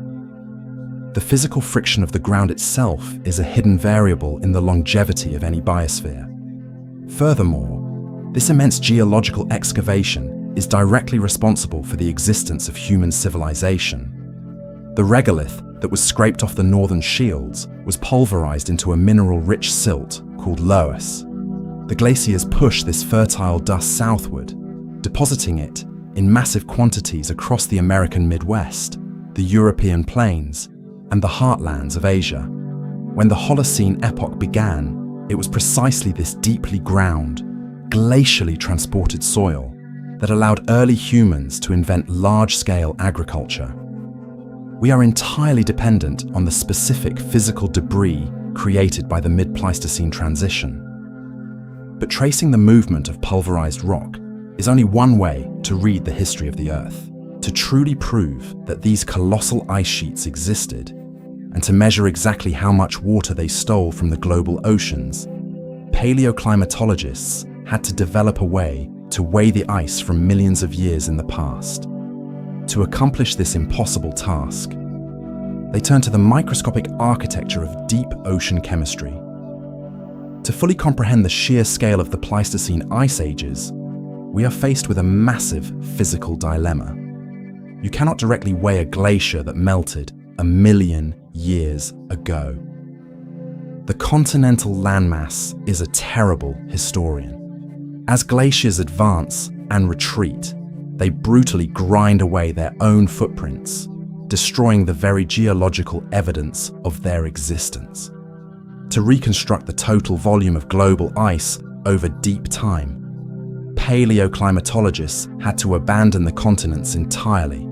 The physical friction of the ground itself is a hidden variable in the longevity of any biosphere. Furthermore, this immense geological excavation is directly responsible for the existence of human civilization. The regolith that was scraped off the northern shields was pulverized into a mineral-rich silt called loess. The glaciers push this fertile dust southward, depositing it in massive quantities across the American Midwest, the European plains, and the heartlands of Asia. When the Holocene epoch began, it was precisely this deeply ground, glacially transported soil that allowed early humans to invent large-scale agriculture. We are entirely dependent on the specific physical debris created by the Mid-Pleistocene Transition. But tracing the movement of pulverized rock is only one way to read the history of the Earth. To truly prove that these colossal ice sheets existed, and to measure exactly how much water they stole from the global oceans, paleoclimatologists had to develop a way to weigh the ice from millions of years in the past. To accomplish this impossible task, they turned to the microscopic architecture of deep ocean chemistry. To fully comprehend the sheer scale of the Pleistocene ice ages, we are faced with a massive physical dilemma. You cannot directly weigh a glacier that melted 1 million years ago. The continental landmass is a terrible historian. As glaciers advance and retreat, they brutally grind away their own footprints, destroying the very geological evidence of their existence. To reconstruct the total volume of global ice over deep time, paleoclimatologists had to abandon the continents entirely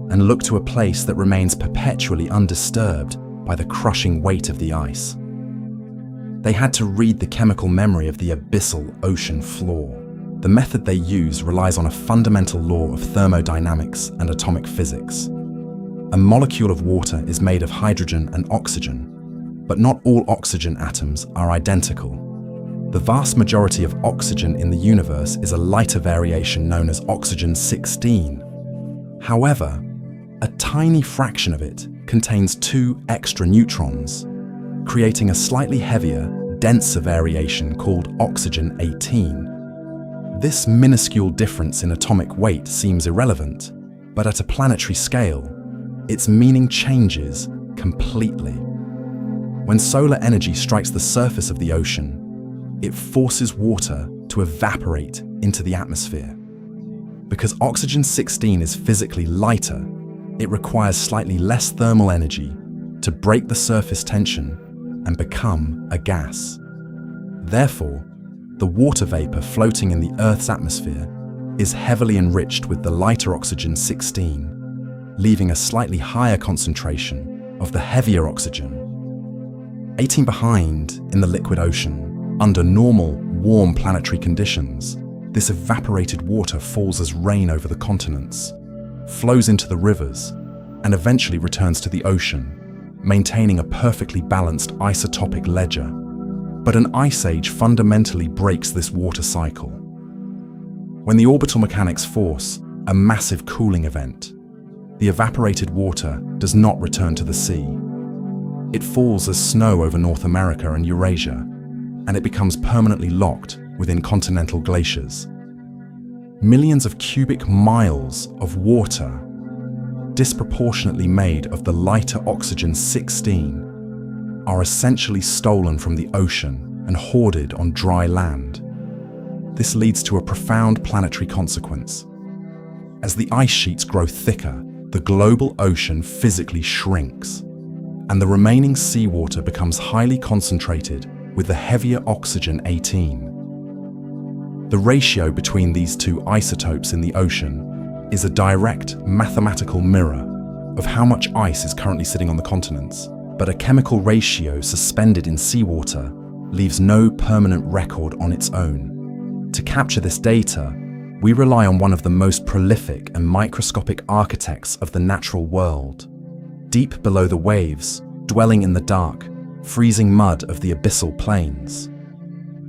and look to a place that remains perpetually undisturbed by the crushing weight of the ice. They had to read the chemical memory of the abyssal ocean floor. The method they use relies on a fundamental law of thermodynamics and atomic physics. A molecule of water is made of hydrogen and oxygen, but not all oxygen atoms are identical. The vast majority of oxygen in the universe is a lighter variation known as oxygen-16. However, a tiny fraction of it contains 2 extra neutrons, creating a slightly heavier, denser variation called oxygen-18. This minuscule difference in atomic weight seems irrelevant, but at a planetary scale, its meaning changes completely. When solar energy strikes the surface of the ocean, it forces water to evaporate into the atmosphere. Because oxygen-16 is physically lighter, it requires slightly less thermal energy to break the surface tension and become a gas. Therefore, the water vapor floating in the Earth's atmosphere is heavily enriched with the lighter oxygen-16, leaving a slightly higher concentration of the heavier oxygen-18 behind in the liquid ocean. Under normal, warm planetary conditions, this evaporated water falls as rain over the continents, flows into the rivers, and eventually returns to the ocean, maintaining a perfectly balanced isotopic ledger. But an ice age fundamentally breaks this water cycle. When the orbital mechanics force a massive cooling event, the evaporated water does not return to the sea. It falls as snow over North America and Eurasia, and it becomes permanently locked within continental glaciers. Millions of cubic miles of water disproportionately made of the lighter oxygen-16, are essentially stolen from the ocean and hoarded on dry land. This leads to a profound planetary consequence. As the ice sheets grow thicker, the global ocean physically shrinks, and the remaining seawater becomes highly concentrated with the heavier oxygen-18. The ratio between these two isotopes in the ocean is a direct mathematical mirror of how much ice is currently sitting on the continents, but a chemical ratio suspended in seawater leaves no permanent record on its own. To capture this data, we rely on one of the most prolific and microscopic architects of the natural world. Deep below the waves, dwelling in the dark, freezing mud of the abyssal plains,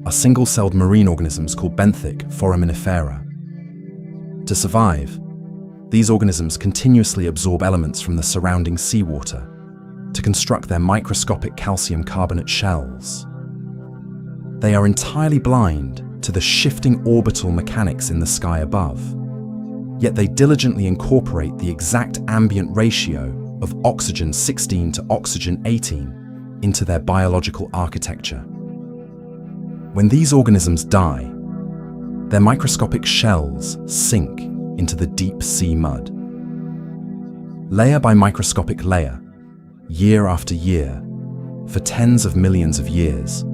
are single-celled marine organisms called benthic foraminifera. To survive, these organisms continuously absorb elements from the surrounding seawater to construct their microscopic calcium carbonate shells. They are entirely blind to the shifting orbital mechanics in the sky above, yet they diligently incorporate the exact ambient ratio of oxygen-16 to oxygen-18 into their biological architecture. When these organisms die, their microscopic shells sink into the deep sea mud. Layer by microscopic layer, year after year, for tens of millions of years,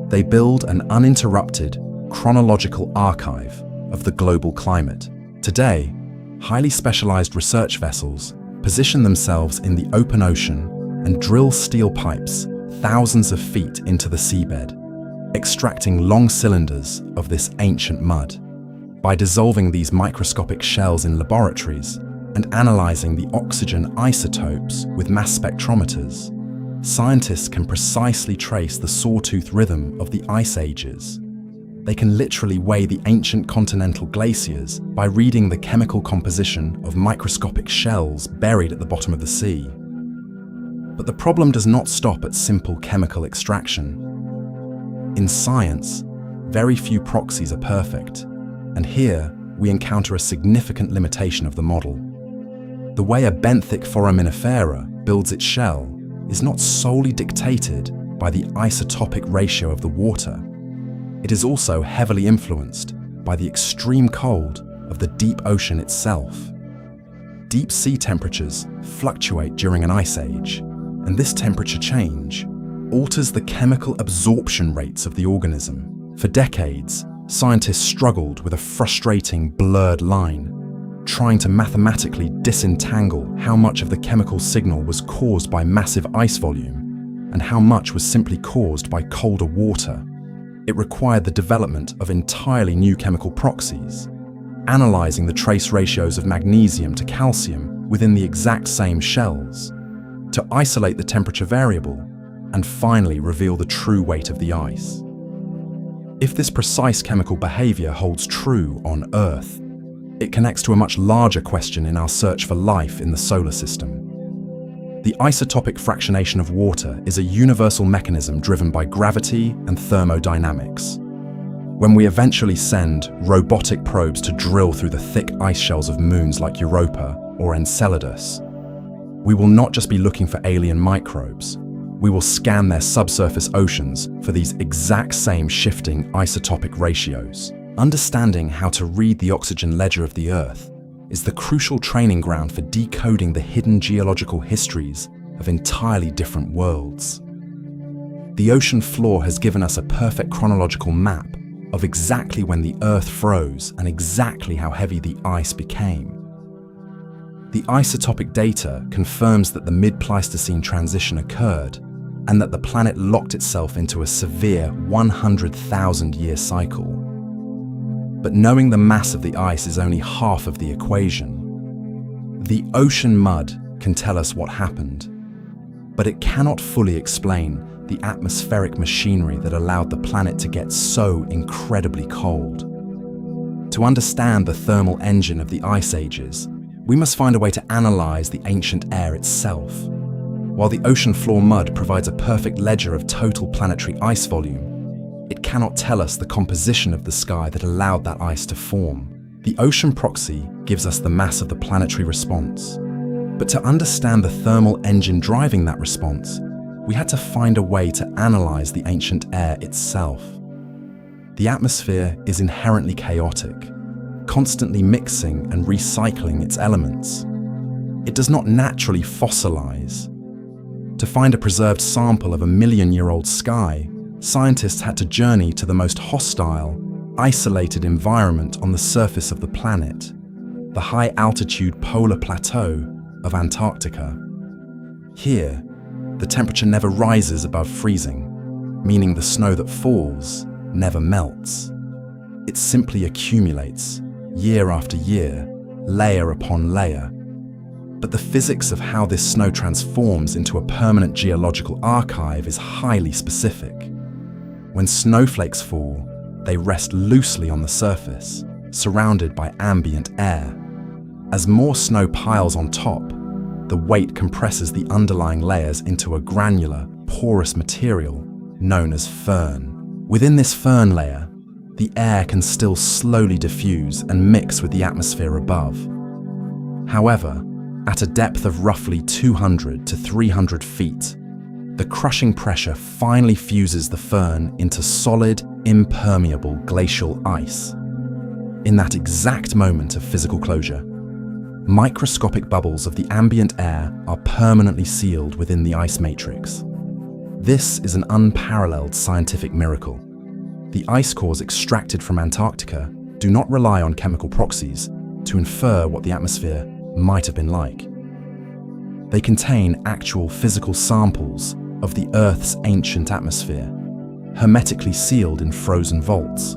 they build an uninterrupted chronological archive of the global climate. Today, highly specialized research vessels position themselves in the open ocean and drill steel pipes thousands of feet into the seabed, extracting long cylinders of this ancient mud. By dissolving these microscopic shells in laboratories and analyzing the oxygen isotopes with mass spectrometers, scientists can precisely trace the sawtooth rhythm of the ice ages. They can literally weigh the ancient continental glaciers by reading the chemical composition of microscopic shells buried at the bottom of the sea. But the problem does not stop at simple chemical extraction. In science, very few proxies are perfect, and here we encounter a significant limitation of the model. The way a benthic foraminifera builds its shell is not solely dictated by the isotopic ratio of the water. It is also heavily influenced by the extreme cold of the deep ocean itself. Deep sea temperatures fluctuate during an ice age, and this temperature change alters the chemical absorption rates of the organism. For decades, scientists struggled with a frustrating blurred line, trying to mathematically disentangle how much of the chemical signal was caused by massive ice volume and how much was simply caused by colder water. It required the development of entirely new chemical proxies, analyzing the trace ratios of magnesium to calcium within the exact same shells, to isolate the temperature variable and finally reveal the true weight of the ice. If this precise chemical behavior holds true on Earth, it connects to a much larger question in our search for life in the solar system. The isotopic fractionation of water is a universal mechanism driven by gravity and thermodynamics. When we eventually send robotic probes to drill through the thick ice shells of moons like Europa or Enceladus, we will not just be looking for alien microbes. We will scan their subsurface oceans for these exact same shifting isotopic ratios. Understanding how to read the oxygen ledger of the Earth is the crucial training ground for decoding the hidden geological histories of entirely different worlds. The ocean floor has given us a perfect chronological map of exactly when the Earth froze and exactly how heavy the ice became. The isotopic data confirms that the Mid-Pleistocene Transition occurred and that the planet locked itself into a severe 100,000-year cycle. But knowing the mass of the ice is only half of the equation. The ocean mud can tell us what happened, but it cannot fully explain the atmospheric machinery that allowed the planet to get so incredibly cold. To understand the thermal engine of the ice ages, we must find a way to analyze the ancient air itself. While the ocean floor mud provides a perfect ledger of total planetary ice volume, it cannot tell us the composition of the sky that allowed that ice to form. The ocean proxy gives us the mass of the planetary response, But to understand the thermal engine driving that response, we had to find a way to analyze the ancient air itself. The atmosphere is inherently chaotic, constantly mixing and recycling its elements. It does not naturally fossilize. To find a preserved sample of a million-year-old sky, scientists had to journey to the most hostile, isolated environment on the surface of the planet, the high-altitude polar plateau of Antarctica. Here, the temperature never rises above freezing, meaning the snow that falls never melts. It simply accumulates, year after year, layer upon layer. But the physics of how this snow transforms into a permanent geological archive is highly specific. When snowflakes fall, they rest loosely on the surface, surrounded by ambient air. As more snow piles on top, the weight compresses the underlying layers into a granular, porous material known as firn. Within this firn layer, the air can still slowly diffuse and mix with the atmosphere above. However, at a depth of roughly 200 to 300 feet, the crushing pressure finally fuses the firn into solid, impermeable glacial ice. In that exact moment of physical closure, microscopic bubbles of the ambient air are permanently sealed within the ice matrix. This is an unparalleled scientific miracle. The ice cores extracted from Antarctica do not rely on chemical proxies to infer what the atmosphere might have been like. They contain actual physical samples of the Earth's ancient atmosphere, hermetically sealed in frozen vaults.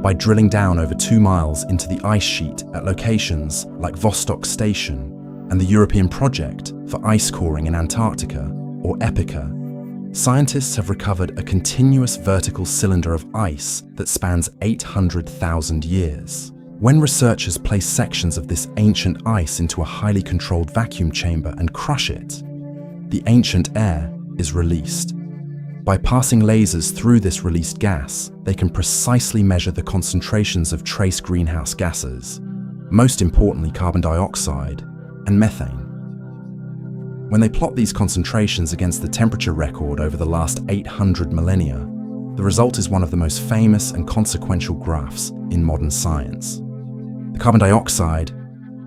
By drilling down over 2 miles into the ice sheet at locations like Vostok Station and the European Project for Ice Coring in Antarctica, or EPICA, scientists have recovered a continuous vertical cylinder of ice that spans 800,000 years. When researchers place sections of this ancient ice into a highly controlled vacuum chamber and crush it, the ancient air is released. By passing lasers through this released gas, they can precisely measure the concentrations of trace greenhouse gases, most importantly carbon dioxide and methane. When they plot these concentrations against the temperature record over the last 800 millennia, the result is one of the most famous and consequential graphs in modern science. The carbon dioxide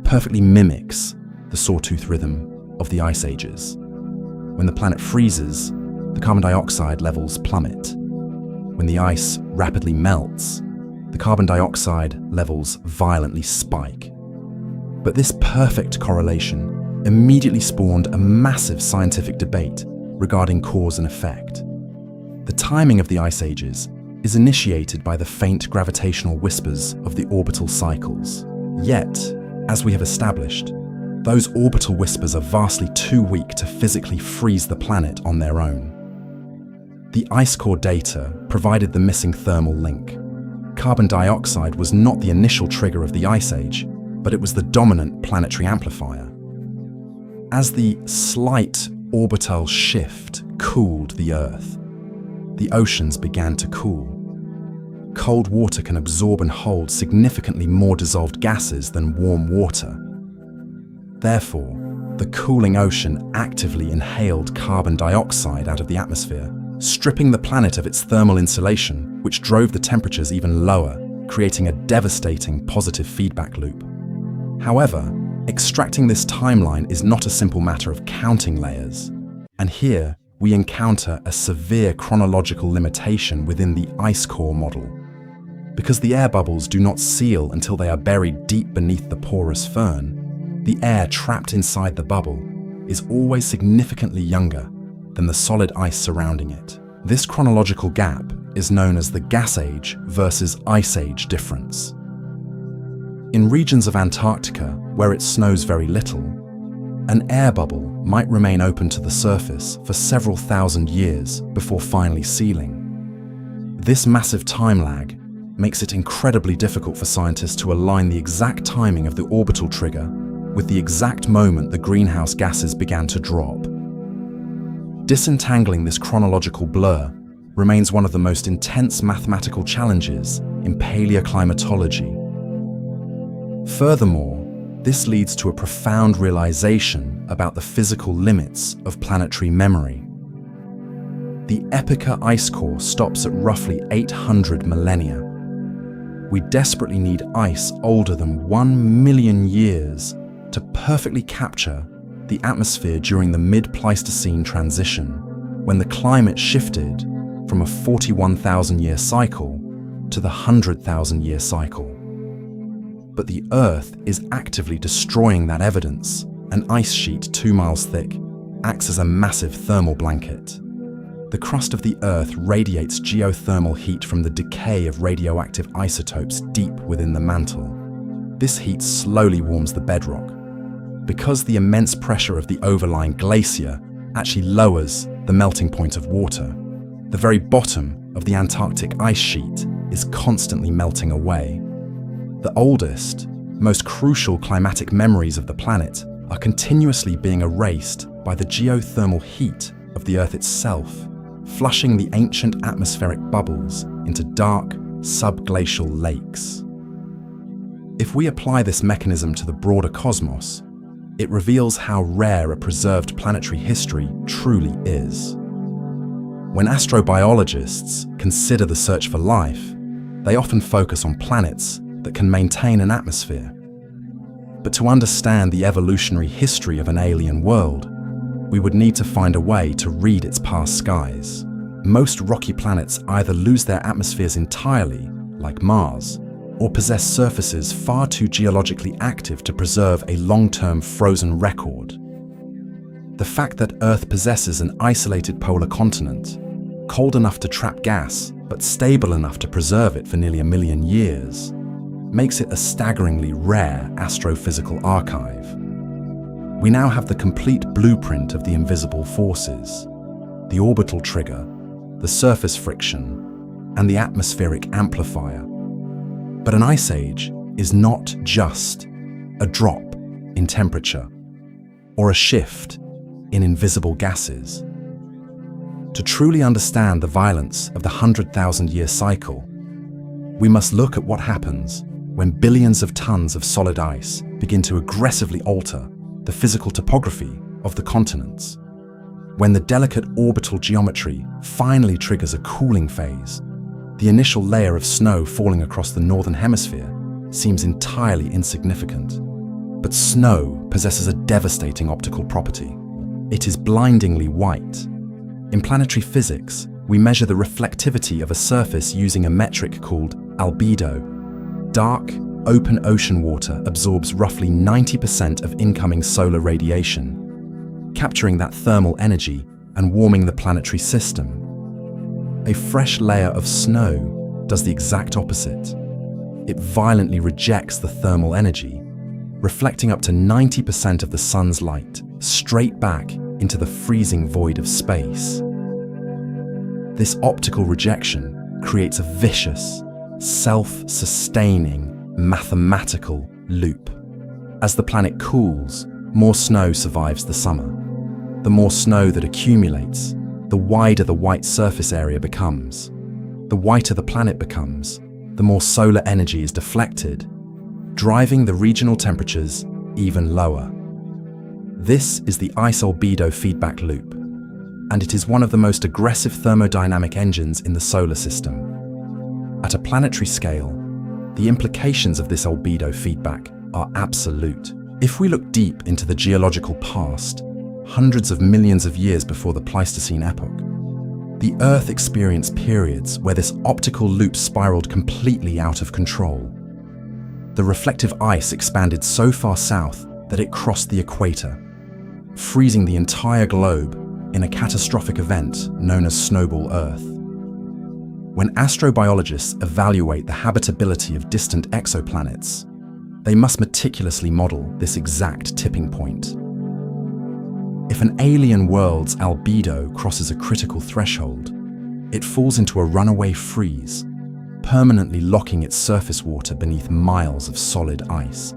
perfectly mimics the sawtooth rhythm of the ice ages. When the planet freezes, the carbon dioxide levels plummet. When the ice rapidly melts, the carbon dioxide levels violently spike. But this perfect correlation immediately spawned a massive scientific debate regarding cause and effect. The timing of the ice ages is initiated by the faint gravitational whispers of the orbital cycles. Yet, as we have established, those orbital whispers are vastly too weak to physically freeze the planet on their own. The ice core data provided the missing thermal link. Carbon dioxide was not the initial trigger of the ice age, but it was the dominant planetary amplifier. As the slight orbital shift cooled the Earth, the oceans began to cool. Cold water can absorb and hold significantly more dissolved gases than warm water. Therefore, the cooling ocean actively inhaled carbon dioxide out of the atmosphere, stripping the planet of its thermal insulation, which drove the temperatures even lower, creating a devastating positive feedback loop. However, extracting this timeline is not a simple matter of counting layers, and here we encounter a severe chronological limitation within the ice core model. Because the air bubbles do not seal until they are buried deep beneath the porous firn, the air trapped inside the bubble is always significantly younger than the solid ice surrounding it. This chronological gap is known as the gas age versus ice age difference. In regions of Antarctica where it snows very little, an air bubble might remain open to the surface for several thousand years before finally sealing. This massive time lag makes it incredibly difficult for scientists to align the exact timing of the orbital trigger with the exact moment the greenhouse gases began to drop. Disentangling this chronological blur remains one of the most intense mathematical challenges in paleoclimatology. Furthermore, This leads to a profound realization about the physical limits of planetary memory. The Epica ice core stops at roughly 800 millennia. We desperately need ice older than 1 million years to perfectly capture the atmosphere during the Mid-Pleistocene Transition, when the climate shifted from a 41,000-year cycle to the 100,000-year cycle. But the Earth is actively destroying that evidence. An ice sheet 2 miles thick acts as a massive thermal blanket. The crust of the Earth radiates geothermal heat from the decay of radioactive isotopes deep within the mantle. This heat slowly warms the bedrock. Because the immense pressure of the overlying glacier actually lowers the melting point of water, the very bottom of the Antarctic ice sheet is constantly melting away. The oldest, most crucial climatic memories of the planet are continuously being erased by the geothermal heat of the Earth itself, flushing the ancient atmospheric bubbles into dark, subglacial lakes. If we apply this mechanism to the broader cosmos, it reveals how rare a preserved planetary history truly is. When astrobiologists consider the search for life, they often focus on planets that can maintain an atmosphere. But to understand the evolutionary history of an alien world, we would need to find a way to read its past skies. Most rocky planets either lose their atmospheres entirely, like Mars, or possess surfaces far too geologically active to preserve a long-term frozen record. The fact that Earth possesses an isolated polar continent, cold enough to trap gas, but stable enough to preserve it for nearly 1 million years, makes it a staggeringly rare astrophysical archive. We now have the complete blueprint of the invisible forces, the orbital trigger, the surface friction, and the atmospheric amplifier. But an ice age is not just a drop in temperature or a shift in invisible gases. To truly understand the violence of the 100,000-year cycle, we must look at what happens when billions of tons of solid ice begin to aggressively alter the physical topography of the continents. When the delicate orbital geometry finally triggers a cooling phase, the initial layer of snow falling across the northern hemisphere seems entirely insignificant. But snow possesses a devastating optical property. It is blindingly white. In planetary physics, we measure the reflectivity of a surface using a metric called albedo. Dark, open ocean water absorbs roughly 90% of incoming solar radiation, capturing that thermal energy and warming the planetary system. A fresh layer of snow does the exact opposite. It violently rejects the thermal energy, reflecting up to 90% of the sun's light straight back into the freezing void of space. This optical rejection creates a vicious, self-sustaining, mathematical loop. As the planet cools, more snow survives the summer. The more snow that accumulates, the wider the white surface area becomes. The whiter the planet becomes, the more solar energy is deflected, driving the regional temperatures even lower. This is the ice albedo feedback loop, and it is one of the most aggressive thermodynamic engines in the solar system. At a planetary scale, the implications of this albedo feedback are absolute. If we look deep into the geological past, hundreds of millions of years before the Pleistocene epoch, the Earth experienced periods where this optical loop spiraled completely out of control. The reflective ice expanded so far south that it crossed the equator, freezing the entire globe in a catastrophic event known as Snowball Earth. When astrobiologists evaluate the habitability of distant exoplanets, they must meticulously model this exact tipping point. If an alien world's albedo crosses a critical threshold, it falls into a runaway freeze, permanently locking its surface water beneath miles of solid ice.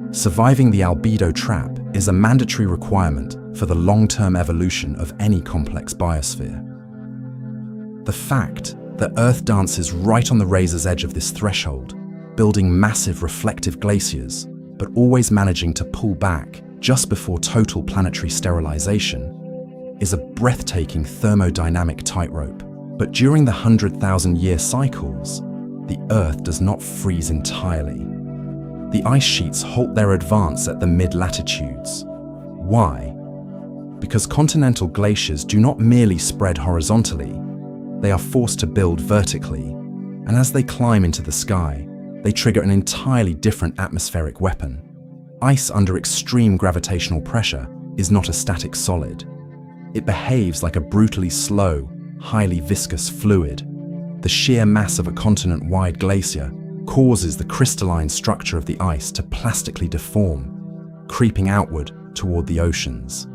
Surviving the albedo trap is a mandatory requirement for the long-term evolution of any complex biosphere. The fact that Earth dances right on the razor's edge of this threshold, building massive reflective glaciers, but always managing to pull back just before total planetary sterilization, is a breathtaking thermodynamic tightrope. But during the 100,000-year cycles, the Earth does not freeze entirely. The ice sheets halt their advance at the mid-latitudes. Why? Because continental glaciers do not merely spread horizontally, they are forced to build vertically, and as they climb into the sky, they trigger an entirely different atmospheric weapon. Ice under extreme gravitational pressure is not a static solid. It behaves like a brutally slow, highly viscous fluid. The sheer mass of a continent-wide glacier causes the crystalline structure of the ice to plastically deform, creeping outward toward the oceans.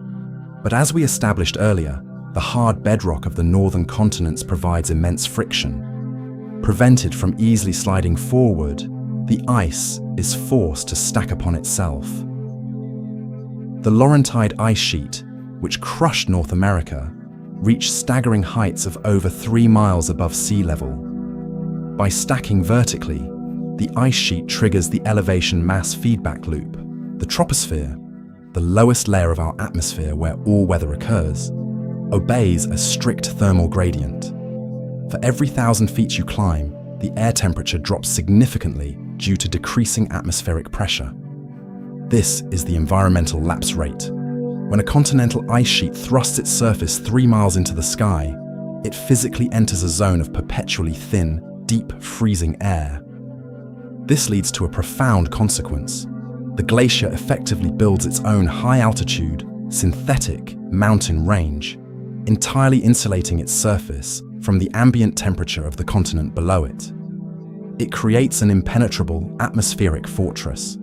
But as we established earlier, the hard bedrock of the northern continents provides immense friction. Prevented from easily sliding forward, the ice is forced to stack upon itself. The Laurentide ice sheet, which crushed North America, reached staggering heights of over 3 miles above sea level. By stacking vertically, the ice sheet triggers the elevation mass feedback loop. The troposphere, the lowest layer of our atmosphere where all weather occurs, obeys a strict thermal gradient. For every 1,000 feet you climb, the air temperature drops significantly due to decreasing atmospheric pressure. This is the environmental lapse rate. When a continental ice sheet thrusts its surface 3 miles into the sky, it physically enters a zone of perpetually thin, deep freezing air. This leads to a profound consequence. The glacier effectively builds its own high-altitude, synthetic mountain range, entirely insulating its surface from the ambient temperature of the continent below it. It creates an impenetrable atmospheric fortress.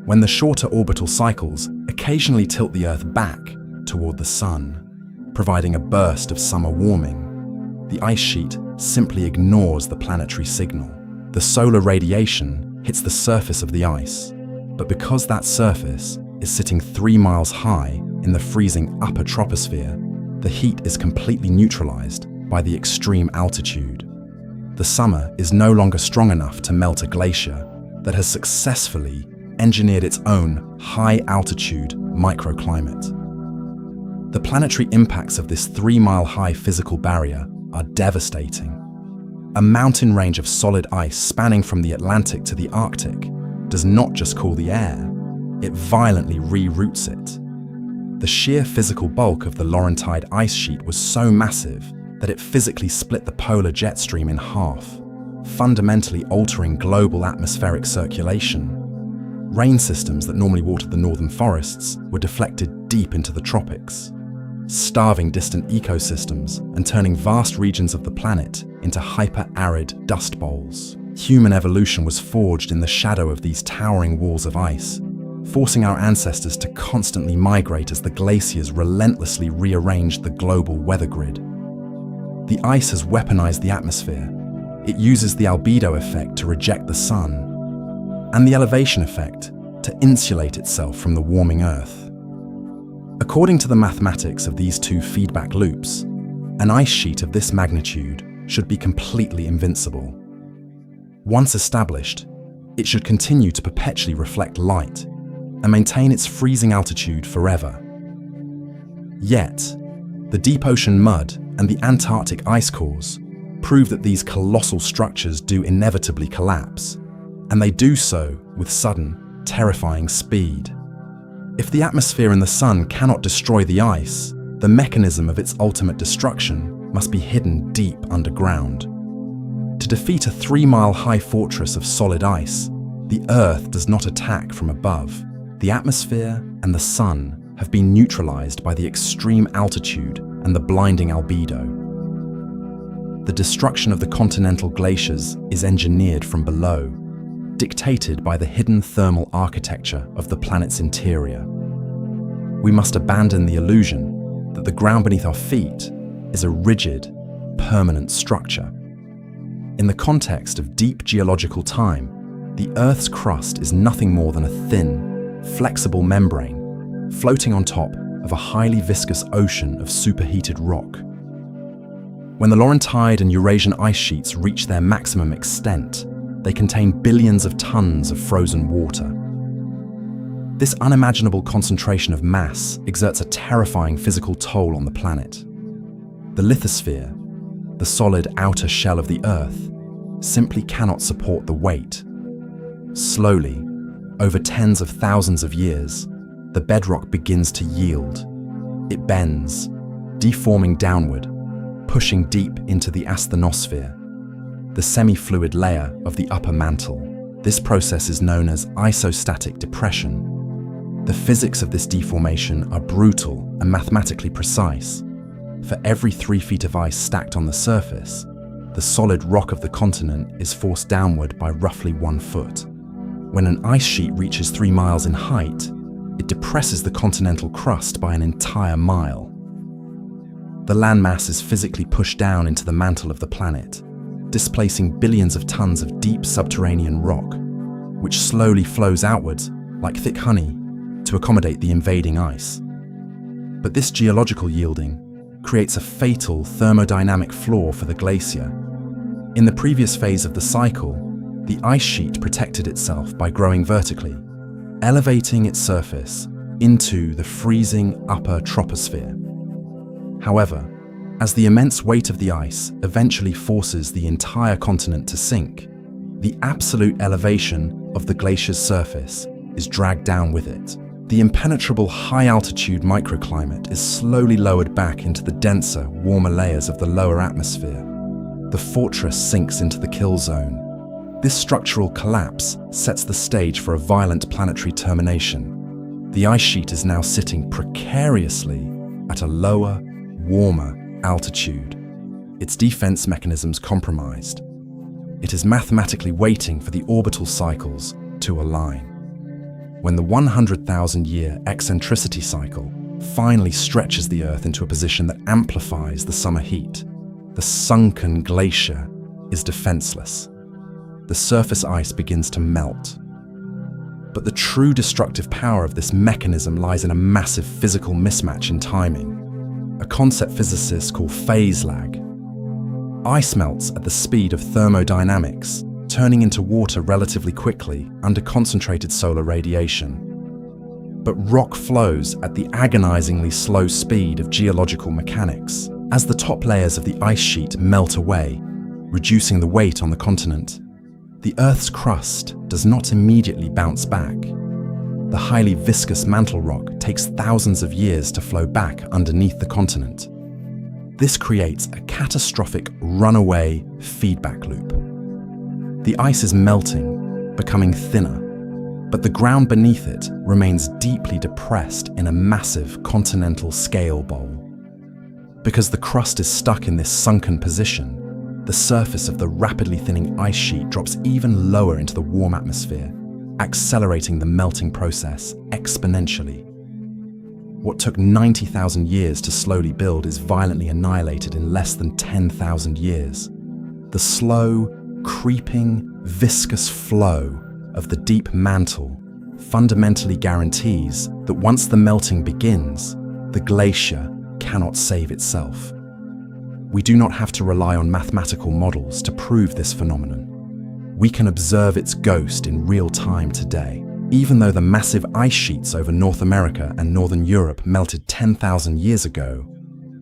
When the shorter orbital cycles occasionally tilt the Earth back toward the Sun, providing a burst of summer warming, the ice sheet simply ignores the planetary signal. The solar radiation hits the surface of the ice, but because that surface is sitting 3 miles high in the freezing upper troposphere, the heat is completely neutralized by the extreme altitude. The summer is no longer strong enough to melt a glacier that has successfully engineered its own high-altitude microclimate. The planetary impacts of this 3-mile-high physical barrier are devastating. A mountain range of solid ice spanning from the Atlantic to the Arctic does not just cool the air, it violently reroutes it. The sheer physical bulk of the Laurentide ice sheet was so massive that it physically split the polar jet stream in half, fundamentally altering global atmospheric circulation. Rain systems that normally water the northern forests were deflected deep into the tropics, starving distant ecosystems and turning vast regions of the planet into hyper-arid dust bowls. Human evolution was forged in the shadow of these towering walls of ice, forcing our ancestors to constantly migrate as the glaciers relentlessly rearranged the global weather grid. The ice has weaponized the atmosphere. It uses the albedo effect to reject the sun, and the elevation effect to insulate itself from the warming Earth. According to the mathematics of these two feedback loops, an ice sheet of this magnitude should be completely invincible. Once established, it should continue to perpetually reflect light and maintain its freezing altitude forever. Yet, the deep ocean mud and the Antarctic ice cores prove that these colossal structures do inevitably collapse, and they do so with sudden, terrifying speed. If the atmosphere and the sun cannot destroy the ice, the mechanism of its ultimate destruction must be hidden deep underground. To defeat a 3-mile-high fortress of solid ice, the Earth does not attack from above. The atmosphere and the sun have been neutralized by the extreme altitude and the blinding albedo. The destruction of the continental glaciers is engineered from below, dictated by the hidden thermal architecture of the planet's interior. We must abandon the illusion that the ground beneath our feet is a rigid, permanent structure. In the context of deep geological time, the Earth's crust is nothing more than a thin, flexible membrane floating on top of a highly viscous ocean of superheated rock. When the Laurentide and Eurasian ice sheets reach their maximum extent, they contain billions of tons of frozen water. This unimaginable concentration of mass exerts a terrifying physical toll on the planet. The lithosphere, the solid outer shell of the Earth, simply cannot support the weight. Slowly, over tens of thousands of years, the bedrock begins to yield. It bends, deforming downward, pushing deep into the asthenosphere, the semi-fluid layer of the upper mantle. This process is known as isostatic depression. The physics of this deformation are brutal and mathematically precise. For every 3 feet of ice stacked on the surface, the solid rock of the continent is forced downward by roughly 1 foot. When an ice sheet reaches 3 miles in height, it depresses the continental crust by an entire mile. The landmass is physically pushed down into the mantle of the planet, displacing billions of tons of deep subterranean rock, which slowly flows outwards like thick honey to accommodate the invading ice. But this geological yielding creates a fatal thermodynamic flaw for the glacier. In the previous phase of the cycle, the ice sheet protected itself by growing vertically, elevating its surface into the freezing upper troposphere. However, as the immense weight of the ice eventually forces the entire continent to sink, the absolute elevation of the glacier's surface is dragged down with it. The impenetrable high-altitude microclimate is slowly lowered back into the denser, warmer layers of the lower atmosphere. The fortress sinks into the kill zone. This structural collapse sets the stage for a violent planetary termination. The ice sheet is now sitting precariously at a lower, warmer altitude, its defense mechanisms compromised. It is mathematically waiting for the orbital cycles to align. When the 100,000-year eccentricity cycle finally stretches the Earth into a position that amplifies the summer heat, the sunken glacier is defenseless. The surface ice begins to melt. But the true destructive power of this mechanism lies in a massive physical mismatch in timing, a concept physicists call phase lag. Ice melts at the speed of thermodynamics, turning into water relatively quickly under concentrated solar radiation. But rock flows at the agonizingly slow speed of geological mechanics. As the top layers of the ice sheet melt away, reducing the weight on the continent, the Earth's crust does not immediately bounce back. The highly viscous mantle rock takes thousands of years to flow back underneath the continent. This creates a catastrophic runaway feedback loop. The ice is melting, becoming thinner, but the ground beneath it remains deeply depressed in a massive continental scale bowl. Because the crust is stuck in this sunken position, the surface of the rapidly thinning ice sheet drops even lower into the warm atmosphere, accelerating the melting process exponentially. What took 90,000 years to slowly build is violently annihilated in less than 10,000 years. The slow, creeping, viscous flow of the deep mantle fundamentally guarantees that once the melting begins, the glacier cannot save itself. We do not have to rely on mathematical models to prove this phenomenon. We can observe its ghost in real time today. Even though the massive ice sheets over North America and Northern Europe melted 10,000 years ago,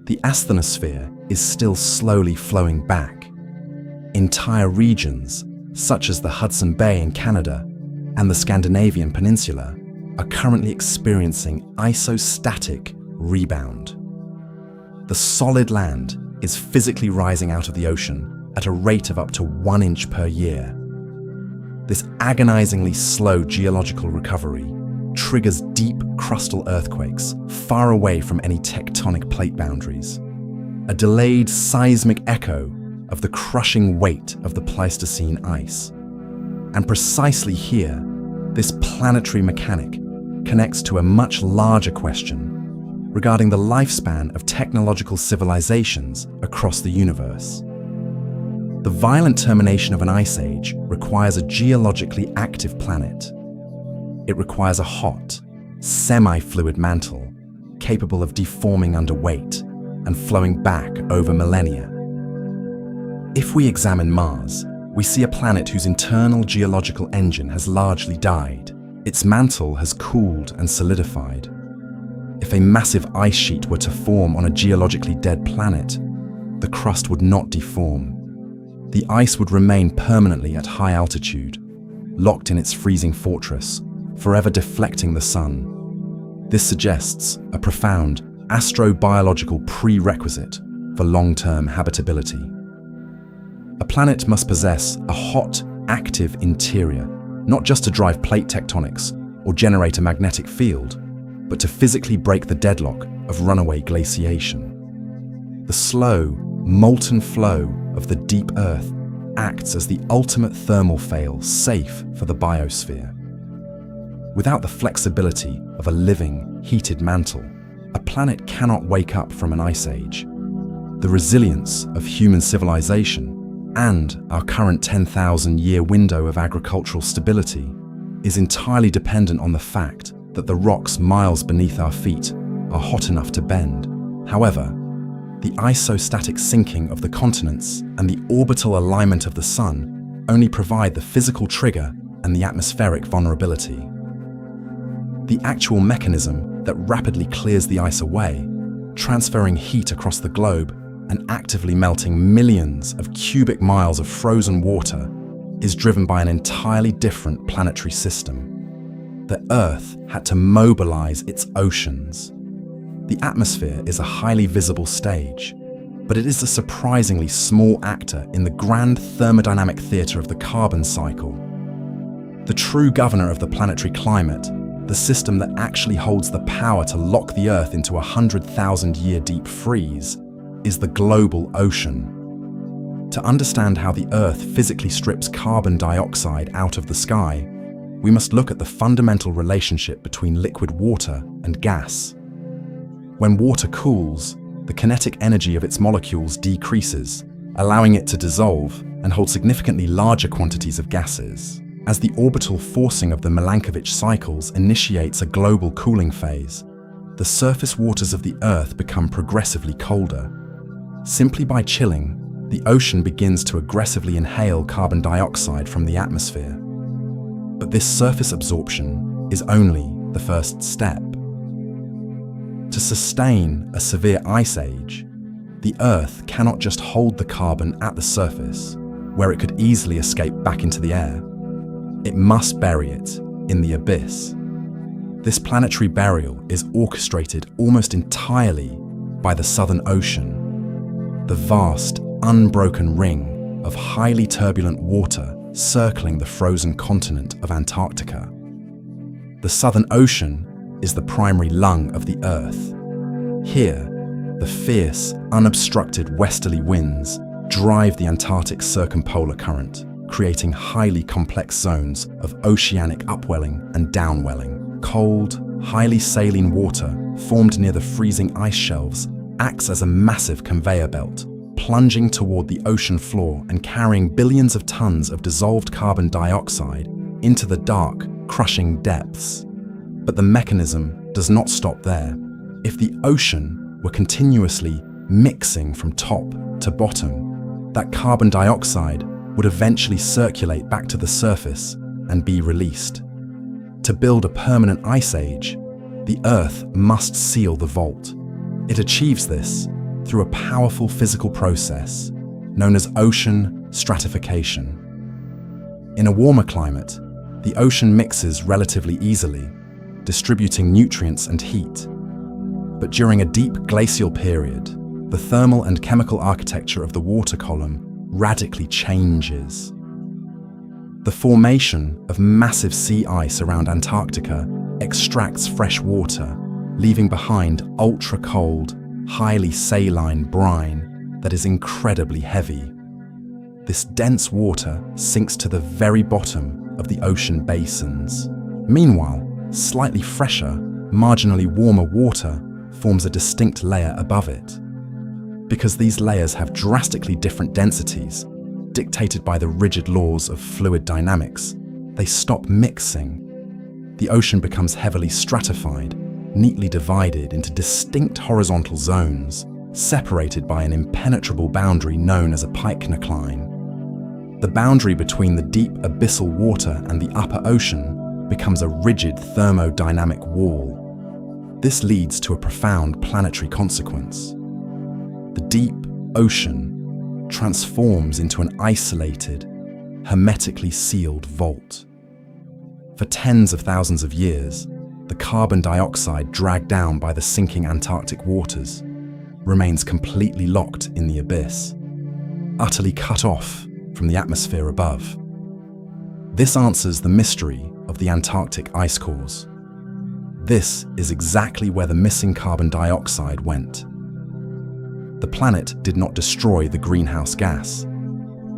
the asthenosphere is still slowly flowing back. Entire regions, such as the Hudson Bay in Canada and the Scandinavian Peninsula, are currently experiencing isostatic rebound. The solid land is physically rising out of the ocean at a rate of up to 1 inch per year. This agonizingly slow geological recovery triggers deep crustal earthquakes far away from any tectonic plate boundaries, a delayed seismic echo of the crushing weight of the Pleistocene ice. And precisely here, this planetary mechanic connects to a much larger question regarding the lifespan of technological civilizations across the universe. The violent termination of an ice age requires a geologically active planet. It requires a hot, semi-fluid mantle capable of deforming under weight and flowing back over millennia. If we examine Mars, we see a planet whose internal geological engine has largely died. Its mantle has cooled and solidified. If a massive ice sheet were to form on a geologically dead planet, the crust would not deform. The ice would remain permanently at high altitude, locked in its freezing fortress, forever deflecting the sun. This suggests a profound astrobiological prerequisite for long-term habitability. A planet must possess a hot, active interior, not just to drive plate tectonics or generate a magnetic field, but to physically break the deadlock of runaway glaciation. The slow, molten flow of the deep Earth acts as the ultimate thermal fail safe for the biosphere. Without the flexibility of a living, heated mantle, a planet cannot wake up from an ice age. The resilience of human civilization and our current 10,000-year window of agricultural stability is entirely dependent on the fact that the rocks miles beneath our feet are hot enough to bend. However, the isostatic sinking of the continents and the orbital alignment of the Sun only provide the physical trigger and the atmospheric vulnerability. The actual mechanism that rapidly clears the ice away, transferring heat across the globe and actively melting millions of cubic miles of frozen water, is driven by an entirely different planetary system. The Earth had to mobilize its oceans. The atmosphere is a highly visible stage, but it is a surprisingly small actor in the grand thermodynamic theater of the carbon cycle. The true governor of the planetary climate, the system that actually holds the power to lock the Earth into a 100,000-year deep freeze, is the global ocean. To understand how the Earth physically strips carbon dioxide out of the sky, we must look at the fundamental relationship between liquid water and gas. When water cools, the kinetic energy of its molecules decreases, allowing it to dissolve and hold significantly larger quantities of gases. As the orbital forcing of the Milankovitch cycles initiates a global cooling phase, the surface waters of the Earth become progressively colder. Simply by chilling, the ocean begins to aggressively inhale carbon dioxide from the atmosphere. But this surface absorption is only the first step. To sustain a severe ice age, the Earth cannot just hold the carbon at the surface, where it could easily escape back into the air. It must bury it in the abyss. This planetary burial is orchestrated almost entirely by the Southern Ocean, the vast, unbroken ring of highly turbulent water circling the frozen continent of Antarctica. The Southern Ocean is the primary lung of the Earth. Here, the fierce, unobstructed westerly winds drive the Antarctic circumpolar current, creating highly complex zones of oceanic upwelling and downwelling. Cold, highly saline water formed near the freezing ice shelves acts as a massive conveyor belt, plunging toward the ocean floor and carrying billions of tons of dissolved carbon dioxide into the dark, crushing depths. But the mechanism does not stop there. If the ocean were continuously mixing from top to bottom, that carbon dioxide would eventually circulate back to the surface and be released. To build a permanent ice age, the Earth must seal the vault. It achieves this through a powerful physical process known as ocean stratification. In a warmer climate, the ocean mixes relatively easily, distributing nutrients and heat. But during a deep glacial period, the thermal and chemical architecture of the water column radically changes. The formation of massive sea ice around Antarctica extracts fresh water, leaving behind ultra-cold, highly saline brine that is incredibly heavy. This dense water sinks to the very bottom of the ocean basins. Meanwhile, slightly fresher, marginally warmer water forms a distinct layer above it. Because these layers have drastically different densities, dictated by the rigid laws of fluid dynamics, they stop mixing. The ocean becomes heavily stratified, neatly divided into distinct horizontal zones, separated by an impenetrable boundary known as a pycnocline. The boundary between the deep abyssal water and the upper ocean becomes a rigid thermodynamic wall. This leads to a profound planetary consequence. The deep ocean transforms into an isolated, hermetically sealed vault. For tens of thousands of years, the carbon dioxide dragged down by the sinking Antarctic waters remains completely locked in the abyss, utterly cut off from the atmosphere above. This answers the mystery of the Antarctic ice cores. This is exactly where the missing carbon dioxide went. The planet did not destroy the greenhouse gas.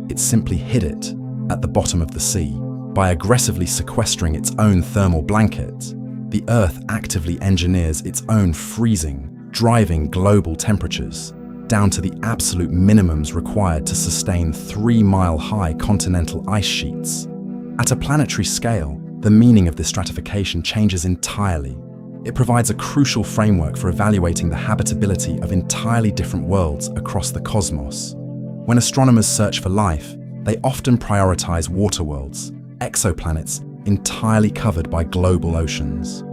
It simply hid it at the bottom of the sea. By aggressively sequestering its own thermal blanket, the Earth actively engineers its own freezing, driving global temperatures down to the absolute minimums required to sustain 3-mile-high continental ice sheets. At a planetary scale, the meaning of this stratification changes entirely. It provides a crucial framework for evaluating the habitability of entirely different worlds across the cosmos. When astronomers search for life, they often prioritize water worlds, exoplanets entirely covered by global oceans.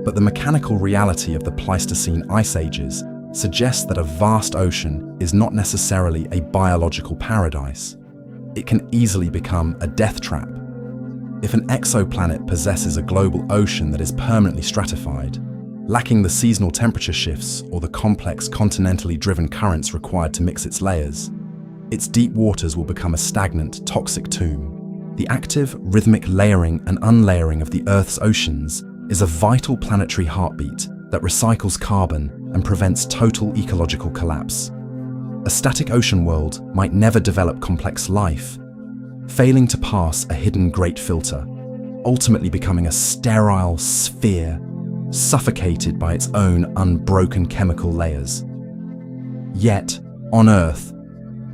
But the mechanical reality of the Pleistocene ice ages suggests that a vast ocean is not necessarily a biological paradise. It can easily become a death trap. If an exoplanet possesses a global ocean that is permanently stratified, lacking the seasonal temperature shifts or the complex continentally driven currents required to mix its layers, its deep waters will become a stagnant, toxic tomb. The active, rhythmic layering and unlayering of the Earth's oceans is a vital planetary heartbeat that recycles carbon and prevents total ecological collapse. A static ocean world might never develop complex life, failing to pass a hidden great filter, ultimately becoming a sterile sphere, suffocated by its own unbroken chemical layers. Yet, on Earth,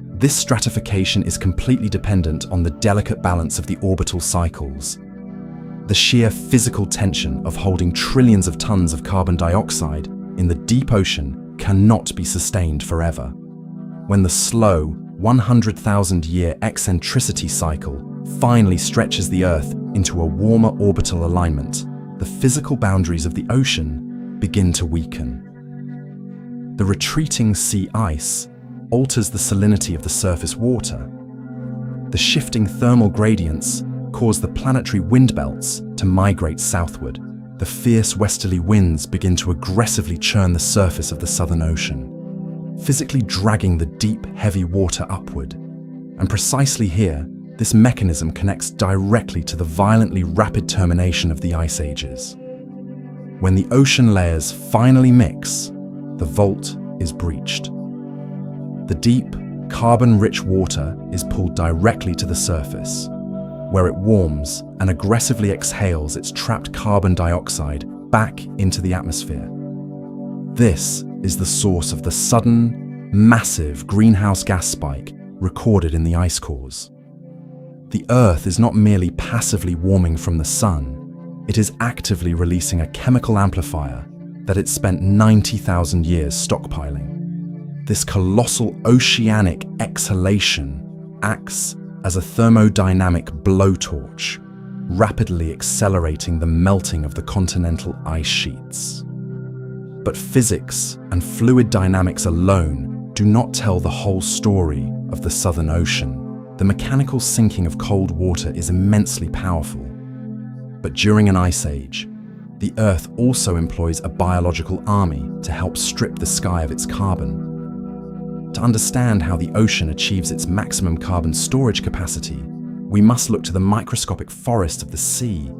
this stratification is completely dependent on the delicate balance of the orbital cycles. The sheer physical tension of holding trillions of tons of carbon dioxide in the deep ocean cannot be sustained forever. When the slow, 100,000-year eccentricity cycle finally stretches the Earth into a warmer orbital alignment, the physical boundaries of the ocean begin to weaken. The retreating sea ice alters the salinity of the surface water. The shifting thermal gradients cause the planetary wind belts to migrate southward. The fierce westerly winds begin to aggressively churn the surface of the Southern Ocean, physically dragging the deep, heavy water upward. And precisely here, this mechanism connects directly to the violently rapid termination of the ice ages. When the ocean layers finally mix, the vault is breached. The deep, carbon-rich water is pulled directly to the surface, where it warms and aggressively exhales its trapped carbon dioxide back into the atmosphere. This is the source of the sudden, massive greenhouse gas spike recorded in the ice cores. The Earth is not merely passively warming from the sun, it is actively releasing a chemical amplifier that it spent 90,000 years stockpiling. This colossal oceanic exhalation acts as a thermodynamic blowtorch, rapidly accelerating the melting of the continental ice sheets. But physics and fluid dynamics alone do not tell the whole story of the Southern Ocean. The mechanical sinking of cold water is immensely powerful. But during an ice age, the Earth also employs a biological army to help strip the sky of its carbon. To understand how the ocean achieves its maximum carbon storage capacity, we must look to the microscopic forest of the sea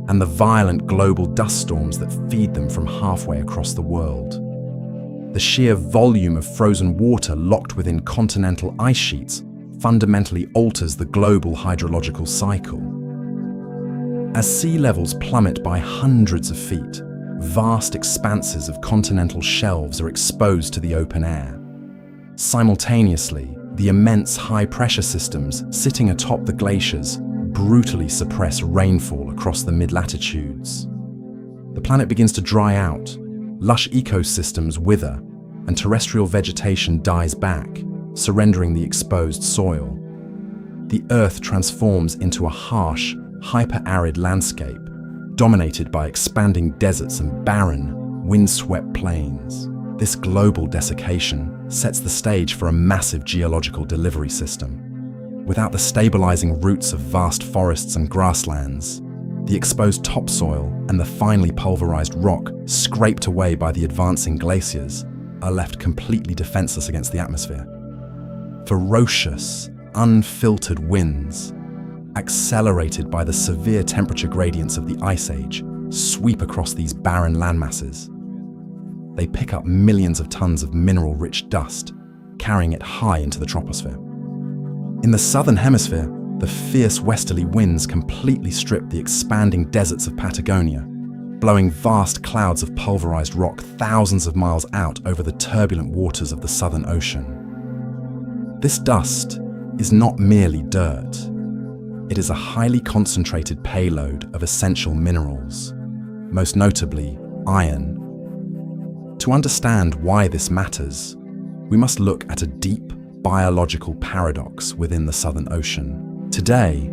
and the violent global dust storms that feed them from halfway across the world. The sheer volume of frozen water locked within continental ice sheets fundamentally alters the global hydrological cycle. As sea levels plummet by hundreds of feet, vast expanses of continental shelves are exposed to the open air. Simultaneously, the immense high-pressure systems sitting atop the glaciers brutally suppress rainfall across the mid-latitudes. The planet begins to dry out, lush ecosystems wither, and terrestrial vegetation dies back, surrendering the exposed soil. The Earth transforms into a harsh, hyper-arid landscape dominated by expanding deserts and barren, windswept plains. This global desiccation sets the stage for a massive geological delivery system. Without the stabilizing roots of vast forests and grasslands, the exposed topsoil and the finely pulverized rock scraped away by the advancing glaciers are left completely defenseless against the atmosphere. Ferocious, unfiltered winds, accelerated by the severe temperature gradients of the Ice Age, sweep across these barren landmasses. They pick up millions of tons of mineral-rich dust, carrying it high into the troposphere. In the southern hemisphere, the fierce westerly winds completely strip the expanding deserts of Patagonia, blowing vast clouds of pulverized rock thousands of miles out over the turbulent waters of the Southern Ocean. This dust is not merely dirt. It is a highly concentrated payload of essential minerals, most notably iron. To understand why this matters, we must look at a deep biological paradox within the Southern Ocean. Today,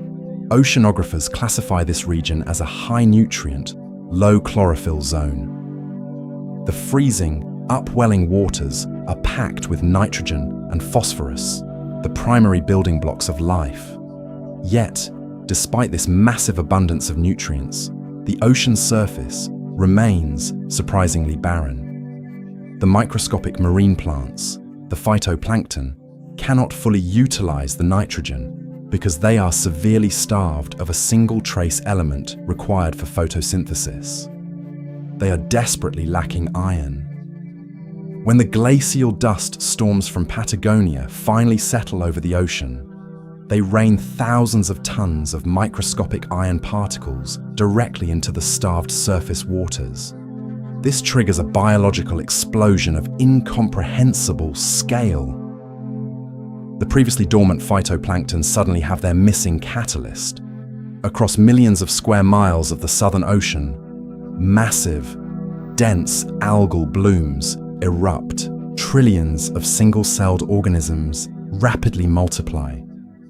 oceanographers classify this region as a high-nutrient, low-chlorophyll zone. The freezing, upwelling waters are packed with nitrogen and phosphorus, the primary building blocks of life. Yet, despite this massive abundance of nutrients, the ocean surface remains surprisingly barren. The microscopic marine plants, the phytoplankton, cannot fully utilize the nitrogen because they are severely starved of a single trace element required for photosynthesis. They are desperately lacking iron. When the glacial dust storms from Patagonia finally settle over the ocean, they rain thousands of tons of microscopic iron particles directly into the starved surface waters. This triggers a biological explosion of incomprehensible scale. The previously dormant phytoplankton suddenly have their missing catalyst. Across millions of square miles of the Southern Ocean, massive, dense algal blooms erupt. Trillions of single-celled organisms rapidly multiply,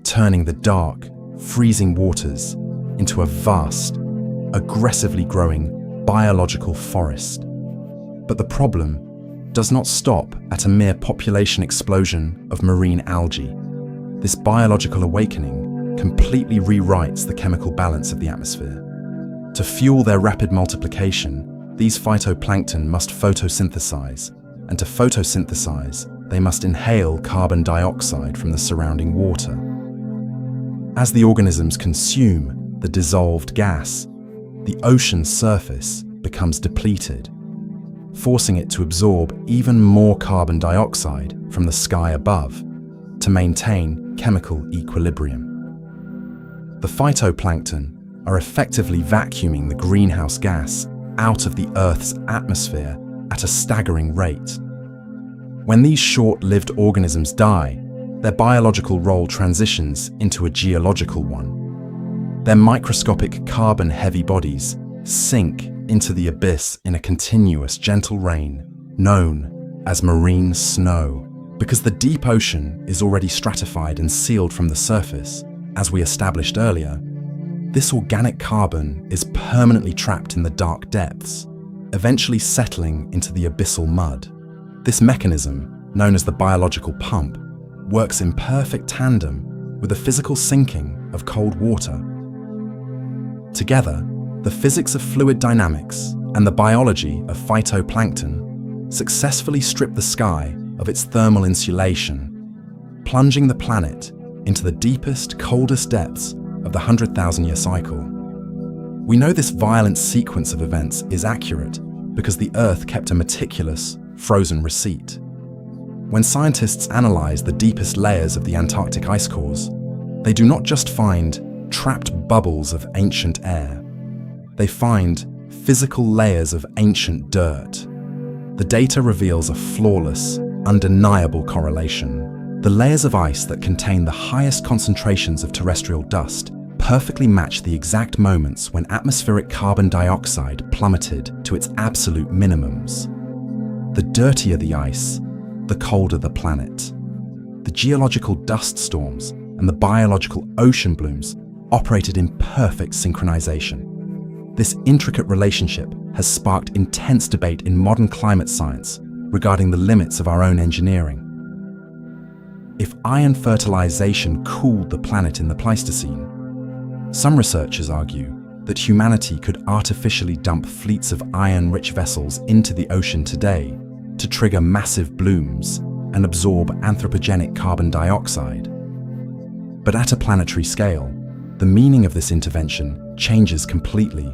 turning the dark, freezing waters into a vast, aggressively growing biological forest. But the problem does not stop at a mere population explosion of marine algae. This biological awakening completely rewrites the chemical balance of the atmosphere. To fuel their rapid multiplication, these phytoplankton must photosynthesize, and to photosynthesize, they must inhale carbon dioxide from the surrounding water. As the organisms consume the dissolved gas, the ocean's surface becomes depleted, forcing it to absorb even more carbon dioxide from the sky above to maintain chemical equilibrium. The phytoplankton are effectively vacuuming the greenhouse gas out of the Earth's atmosphere at a staggering rate. When these short-lived organisms die, their biological role transitions into a geological one. Their microscopic carbon-heavy bodies sink into the abyss in a continuous gentle rain known as marine snow. Because the deep ocean is already stratified and sealed from the surface, as we established earlier, this organic carbon is permanently trapped in the dark depths, eventually settling into the abyssal mud. This mechanism, known as the biological pump, works in perfect tandem with the physical sinking of cold water. Together, the physics of fluid dynamics and the biology of phytoplankton successfully strip the sky of its thermal insulation, plunging the planet into the deepest, coldest depths of the 100,000-year cycle. We know this violent sequence of events is accurate because the Earth kept a meticulous, frozen receipt. When scientists analyze the deepest layers of the Antarctic ice cores, they do not just find trapped bubbles of ancient air. They find physical layers of ancient dirt. The data reveals a flawless, undeniable correlation. The layers of ice that contain the highest concentrations of terrestrial dust perfectly match the exact moments when atmospheric carbon dioxide plummeted to its absolute minimums. The dirtier the ice, the colder the planet. The geological dust storms and the biological ocean blooms operated in perfect synchronization. This intricate relationship has sparked intense debate in modern climate science regarding the limits of our own engineering. If iron fertilization cooled the planet in the Pleistocene, some researchers argue that humanity could artificially dump fleets of iron-rich vessels into the ocean today to trigger massive blooms and absorb anthropogenic carbon dioxide. But at a planetary scale, the meaning of this intervention changes completely.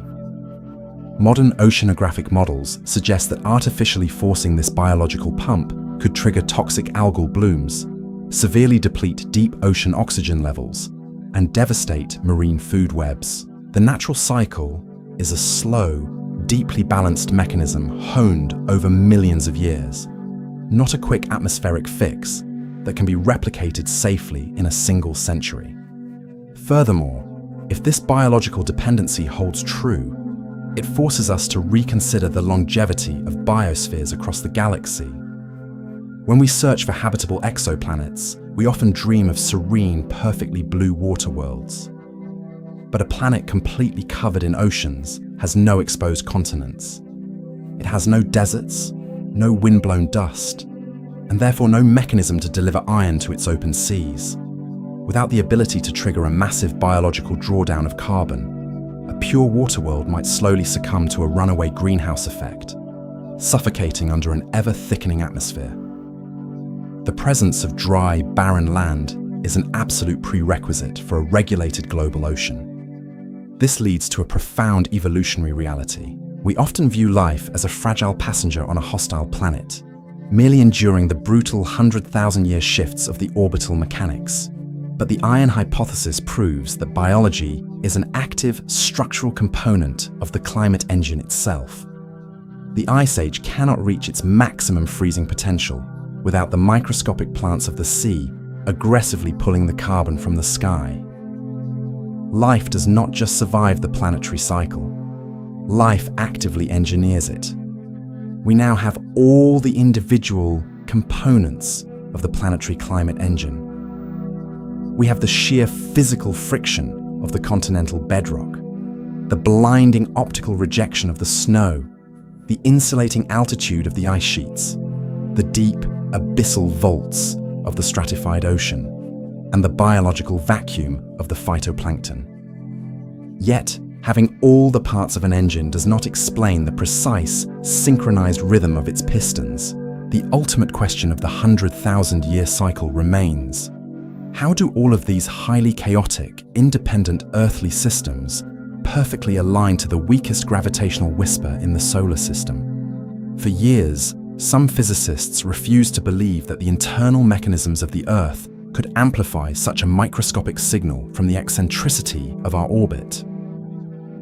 Modern oceanographic models suggest that artificially forcing this biological pump could trigger toxic algal blooms, severely deplete deep ocean oxygen levels, and devastate marine food webs. The natural cycle is a slow, deeply balanced mechanism honed over millions of years, not a quick atmospheric fix that can be replicated safely in a single century. Furthermore, if this biological dependency holds true, it forces us to reconsider the longevity of biospheres across the galaxy. When we search for habitable exoplanets, we often dream of serene, perfectly blue water worlds. But a planet completely covered in oceans has no exposed continents. It has no deserts, no wind-blown dust, and therefore no mechanism to deliver iron to its open seas. Without the ability to trigger a massive biological drawdown of carbon, a pure water world might slowly succumb to a runaway greenhouse effect, suffocating under an ever-thickening atmosphere. The presence of dry, barren land is an absolute prerequisite for a regulated global ocean. This leads to a profound evolutionary reality. We often view life as a fragile passenger on a hostile planet, merely enduring the brutal 100,000-year shifts of the orbital mechanics. But the iron hypothesis proves that biology is an active structural component of the climate engine itself. The Ice Age cannot reach its maximum freezing potential without the microscopic plants of the sea aggressively pulling the carbon from the sky. Life does not just survive the planetary cycle. Life actively engineers it. We now have all the individual components of the planetary climate engine. We have the sheer physical friction of the continental bedrock, the blinding optical rejection of the snow, the insulating altitude of the ice sheets, the deep, abyssal vaults of the stratified ocean, and the biological vacuum of the phytoplankton. Yet, having all the parts of an engine does not explain the precise, synchronized rhythm of its pistons. The ultimate question of the 100,000-year cycle remains: how do all of these highly chaotic, independent earthly systems perfectly align to the weakest gravitational whisper in the solar system? For years, some physicists refused to believe that the internal mechanisms of the Earth could amplify such a microscopic signal from the eccentricity of our orbit.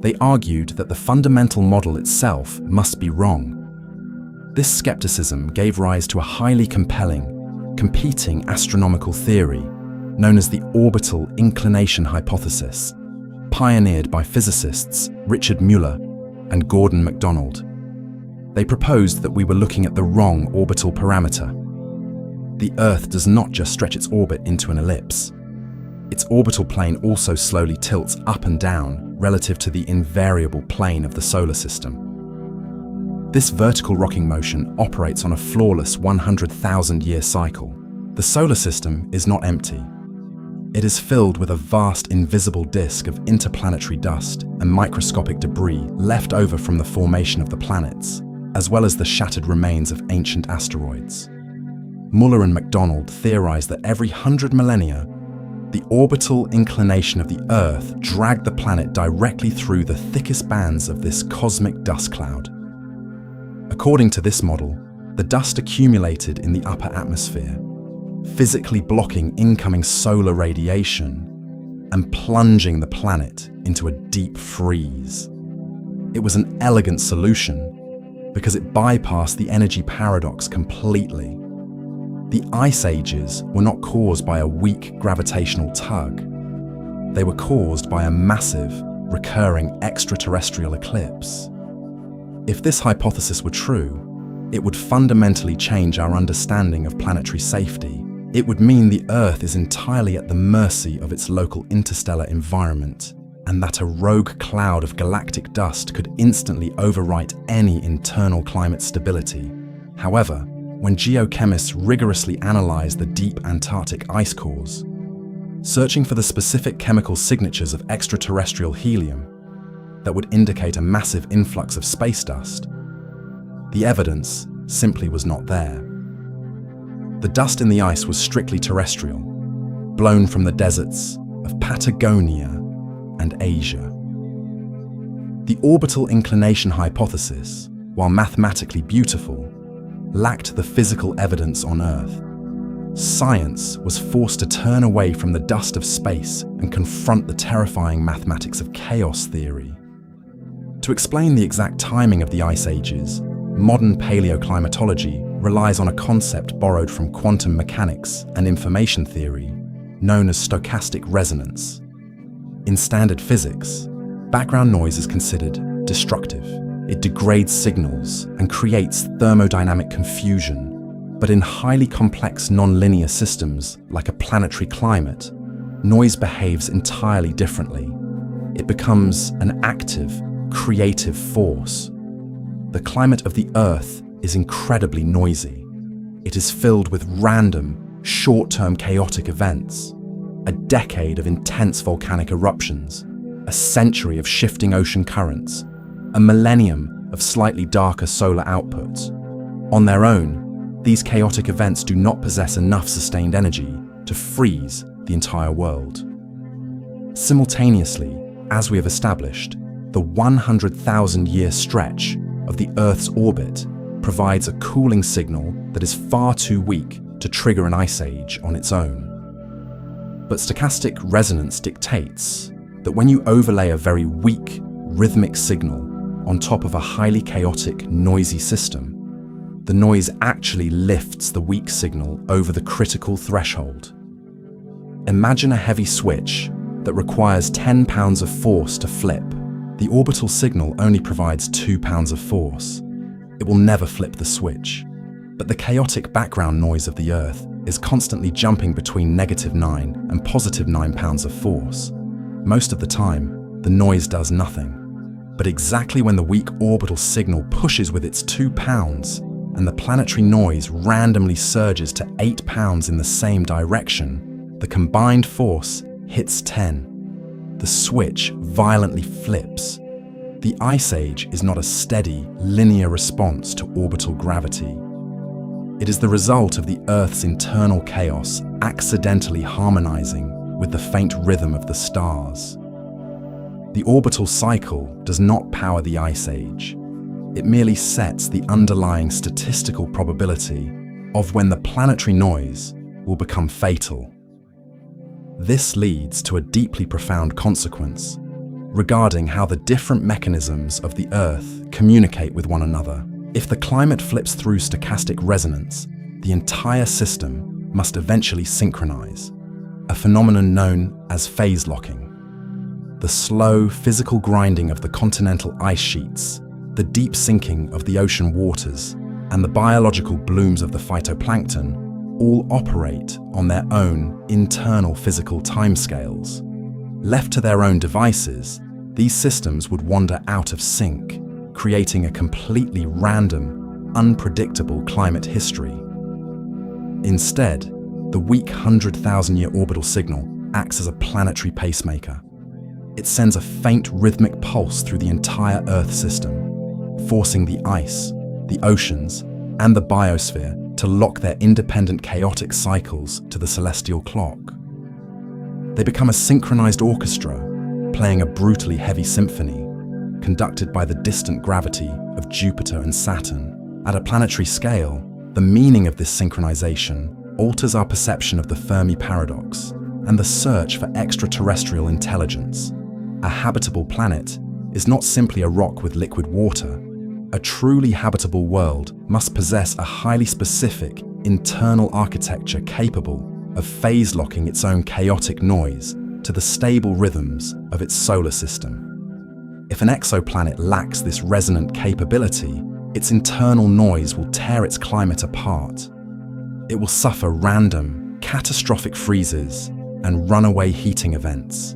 They argued that the fundamental model itself must be wrong. This skepticism gave rise to a highly compelling, competing astronomical theory known as the orbital inclination hypothesis, pioneered by physicists Richard Muller and Gordon MacDonald. They proposed that we were looking at the wrong orbital parameter. The Earth does not just stretch its orbit into an ellipse. Its orbital plane also slowly tilts up and down relative to the invariable plane of the solar system. This vertical rocking motion operates on a flawless 100,000-year cycle. The solar system is not empty. It is filled with a vast invisible disk of interplanetary dust and microscopic debris left over from the formation of the planets, as well as the shattered remains of ancient asteroids. Muller and MacDonald theorized that every 100 millennia, the orbital inclination of the Earth dragged the planet directly through the thickest bands of this cosmic dust cloud. According to this model, the dust accumulated in the upper atmosphere, physically blocking incoming solar radiation and plunging the planet into a deep freeze. It was an elegant solution because it bypassed the energy paradox completely. The ice ages were not caused by a weak gravitational tug. They were caused by a massive, recurring extraterrestrial eclipse. If this hypothesis were true, it would fundamentally change our understanding of planetary safety. It would mean the Earth is entirely at the mercy of its local interstellar environment, and that a rogue cloud of galactic dust could instantly overwrite any internal climate stability. However, when geochemists rigorously analyzed the deep Antarctic ice cores, searching for the specific chemical signatures of extraterrestrial helium that would indicate a massive influx of space dust, the evidence simply was not there. The dust in the ice was strictly terrestrial, blown from the deserts of Patagonia and Asia. The orbital inclination hypothesis, while mathematically beautiful, lacked the physical evidence on Earth. Science was forced to turn away from the dust of space and confront the terrifying mathematics of chaos theory. To explain the exact timing of the ice ages, modern paleoclimatology relies on a concept borrowed from quantum mechanics and information theory, known as stochastic resonance. In standard physics, background noise is considered destructive. It degrades signals and creates thermodynamic confusion. But in highly complex nonlinear systems, like a planetary climate, noise behaves entirely differently. It becomes an active, creative force. The climate of the Earth is incredibly noisy. It is filled with random, short-term chaotic events, a decade of intense volcanic eruptions, a century of shifting ocean currents, a millennium of slightly darker solar outputs. On their own, these chaotic events do not possess enough sustained energy to freeze the entire world. Simultaneously, as we have established, the 100,000-year stretch of the Earth's orbit provides a cooling signal that is far too weak to trigger an ice age on its own. But stochastic resonance dictates that when you overlay a very weak, rhythmic signal on top of a highly chaotic, noisy system, the noise actually lifts the weak signal over the critical threshold. Imagine a heavy switch that requires 10 pounds of force to flip. The orbital signal only provides 2 pounds of force. It will never flip the switch. But the chaotic background noise of the Earth is constantly jumping between -9 and +9 pounds of force. Most of the time, the noise does nothing. But exactly when the weak orbital signal pushes with its 2 pounds, and the planetary noise randomly surges to 8 pounds in the same direction, the combined force hits 10. The switch violently flips. The ice age is not a steady, linear response to orbital gravity. It is the result of the Earth's internal chaos accidentally harmonizing with the faint rhythm of the stars. The orbital cycle does not power the ice age. It merely sets the underlying statistical probability of when the planetary noise will become fatal. This leads to a deeply profound consequence regarding how the different mechanisms of the Earth communicate with one another. If the climate flips through stochastic resonance, the entire system must eventually synchronize, a phenomenon known as phase locking. The slow physical grinding of the continental ice sheets, the deep sinking of the ocean waters, and the biological blooms of the phytoplankton all operate on their own internal physical timescales. Left to their own devices, these systems would wander out of sync, creating a completely random, unpredictable climate history. Instead, the weak 100,000-year orbital signal acts as a planetary pacemaker. It sends a faint rhythmic pulse through the entire Earth system, forcing the ice, the oceans, and the biosphere to lock their independent chaotic cycles to the celestial clock. They become a synchronized orchestra, playing a brutally heavy symphony, conducted by the distant gravity of Jupiter and Saturn. At a planetary scale, the meaning of this synchronization alters our perception of the Fermi paradox and the search for extraterrestrial intelligence. A habitable planet is not simply a rock with liquid water. A truly habitable world must possess a highly specific internal architecture capable of phase-locking its own chaotic noise to the stable rhythms of its solar system. If an exoplanet lacks this resonant capability, its internal noise will tear its climate apart. It will suffer random, catastrophic freezes and runaway heating events.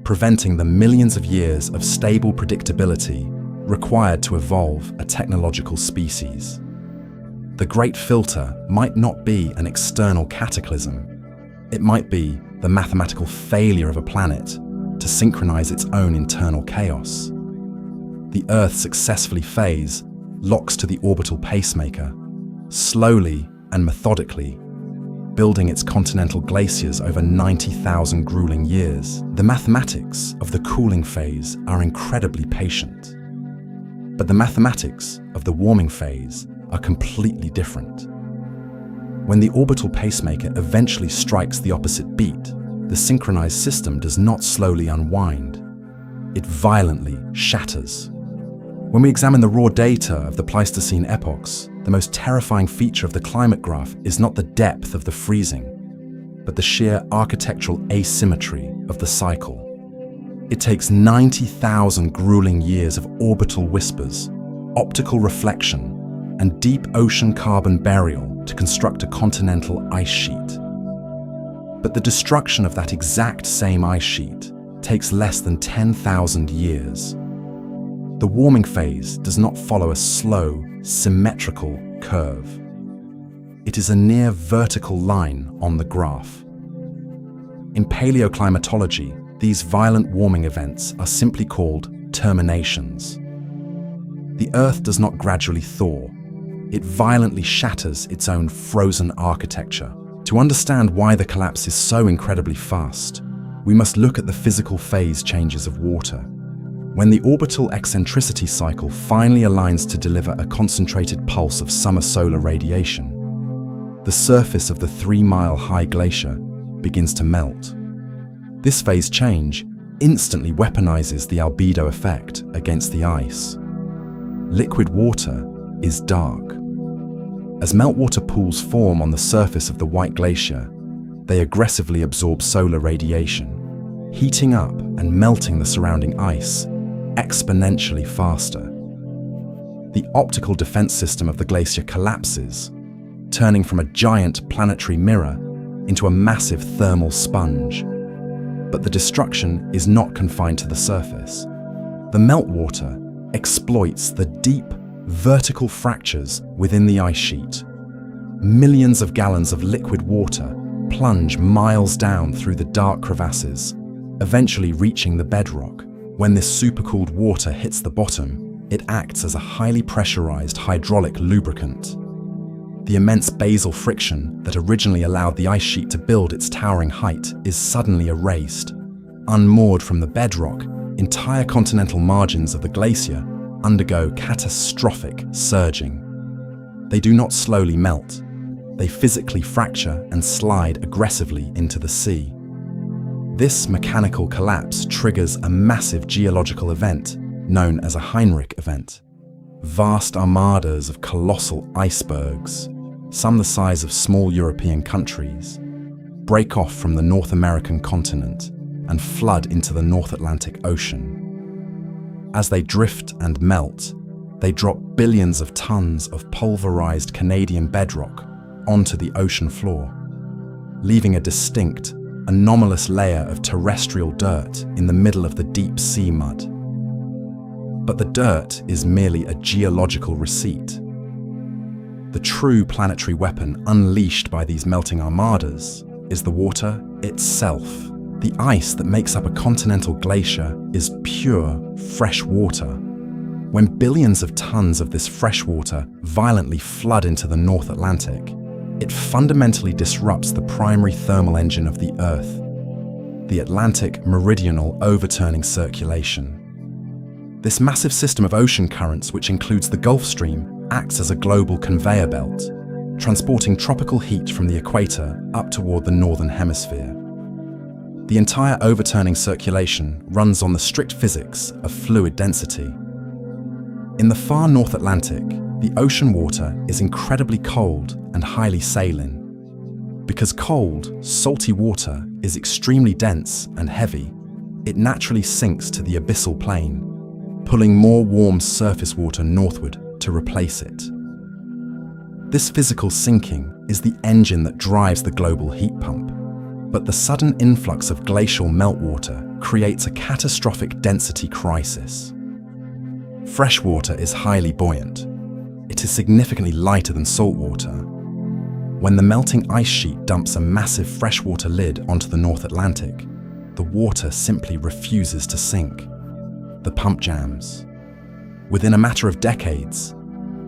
preventing the millions of years of stable predictability required to evolve a technological species. The Great Filter might not be an external cataclysm. It might be the mathematical failure of a planet to synchronize its own internal chaos. The Earth's successfully phase locks to the orbital pacemaker, slowly and methodically, building its continental glaciers over 90,000 grueling years. The mathematics of the cooling phase are incredibly patient. But the mathematics of the warming phase are completely different. When the orbital pacemaker eventually strikes the opposite beat, the synchronized system does not slowly unwind. It violently shatters. When we examine the raw data of the Pleistocene epochs, the most terrifying feature of the climate graph is not the depth of the freezing, but the sheer architectural asymmetry of the cycle. It takes 90,000 grueling years of orbital whispers, optical reflection, and deep ocean carbon burial to construct a continental ice sheet. But the destruction of that exact same ice sheet takes less than 10,000 years. The warming phase does not follow a slow, symmetrical curve. It is a near vertical line on the graph. In paleoclimatology, these violent warming events are simply called terminations. The Earth does not gradually thaw. It violently shatters its own frozen architecture. To understand why the collapse is so incredibly fast, we must look at the physical phase changes of water. When the orbital eccentricity cycle finally aligns to deliver a concentrated pulse of summer solar radiation, the surface of the 3-mile-high glacier begins to melt. This phase change instantly weaponizes the albedo effect against the ice. Liquid water is dark. As meltwater pools form on the surface of the White Glacier, they aggressively absorb solar radiation, heating up and melting the surrounding ice exponentially faster. The optical defense system of the glacier collapses, turning from a giant planetary mirror into a massive thermal sponge. But the destruction is not confined to the surface. The meltwater exploits the deep, vertical fractures within the ice sheet. Millions of gallons of liquid water plunge miles down through the dark crevasses, eventually reaching the bedrock. When this supercooled water hits the bottom, it acts as a highly pressurized hydraulic lubricant. The immense basal friction that originally allowed the ice sheet to build its towering height is suddenly erased. Unmoored from the bedrock, entire continental margins of the glacier undergo catastrophic surging. They do not slowly melt. They physically fracture and slide aggressively into the sea. This mechanical collapse triggers a massive geological event known as a Heinrich event. Vast armadas of colossal icebergs, some the size of small European countries, break off from the North American continent and flood into the North Atlantic Ocean. As they drift and melt, they drop billions of tons of pulverized Canadian bedrock onto the ocean floor, leaving a distinct, anomalous layer of terrestrial dirt in the middle of the deep sea mud. But the dirt is merely a geological receipt. The true planetary weapon unleashed by these melting armadas is the water itself. The ice that makes up a continental glacier is pure, fresh water. When billions of tons of this fresh water violently flood into the North Atlantic, it fundamentally disrupts the primary thermal engine of the Earth, the Atlantic meridional overturning circulation. This massive system of ocean currents, which includes the Gulf Stream, acts as a global conveyor belt, transporting tropical heat from the equator up toward the northern hemisphere. The entire overturning circulation runs on the strict physics of fluid density. In the far North Atlantic, the ocean water is incredibly cold and highly saline. Because cold, salty water is extremely dense and heavy, it naturally sinks to the abyssal plain, pulling more warm surface water northward to replace it. This physical sinking is the engine that drives the global heat pump. But the sudden influx of glacial meltwater creates a catastrophic density crisis. Freshwater is highly buoyant. It is significantly lighter than saltwater. When the melting ice sheet dumps a massive freshwater lid onto the North Atlantic, the water simply refuses to sink. The pump jams. Within a matter of decades,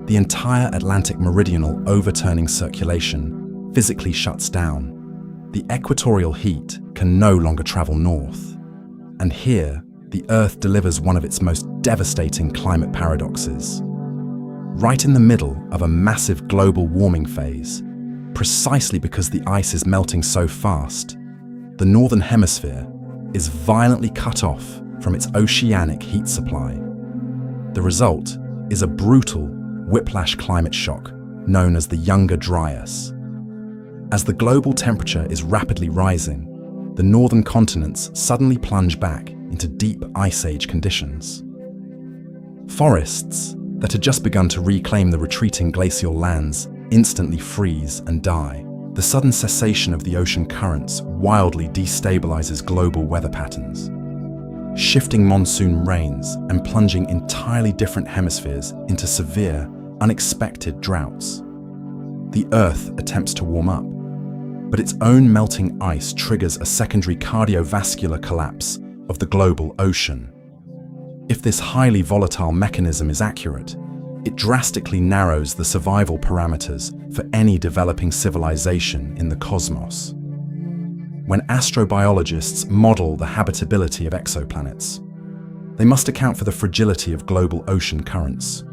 the entire Atlantic meridional overturning circulation physically shuts down. The equatorial heat can no longer travel north. And here, the Earth delivers one of its most devastating climate paradoxes. Right in the middle of a massive global warming phase, precisely because the ice is melting so fast, the Northern Hemisphere is violently cut off from its oceanic heat supply. The result is a brutal, whiplash climate shock known as the Younger Dryas. As the global temperature is rapidly rising, the northern continents suddenly plunge back into deep ice age conditions. Forests that had just begun to reclaim the retreating glacial lands instantly freeze and die. The sudden cessation of the ocean currents wildly destabilizes global weather patterns, shifting monsoon rains and plunging entirely different hemispheres into severe, unexpected droughts. The Earth attempts to warm up, but its own melting ice triggers a secondary cardiovascular collapse of the global ocean. If this highly volatile mechanism is accurate, it drastically narrows the survival parameters for any developing civilization in the cosmos. When astrobiologists model the habitability of exoplanets, they must account for the fragility of global ocean currents.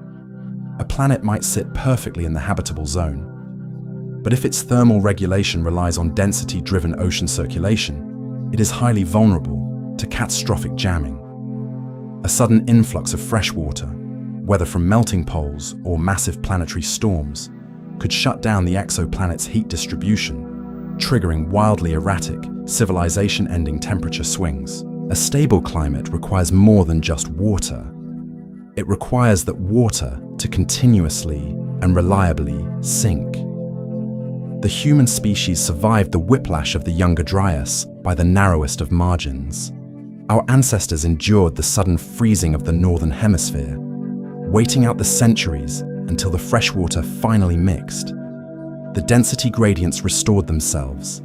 A planet might sit perfectly in the habitable zone, but if its thermal regulation relies on density-driven ocean circulation, it is highly vulnerable to catastrophic jamming. A sudden influx of fresh water, whether from melting poles or massive planetary storms, could shut down the exoplanet's heat distribution, triggering wildly erratic, civilization-ending temperature swings. A stable climate requires more than just water. It requires that water to continuously and reliably sink. The human species survived the whiplash of the Younger Dryas by the narrowest of margins. Our ancestors endured the sudden freezing of the Northern Hemisphere, waiting out the centuries until the freshwater finally mixed. The density gradients restored themselves,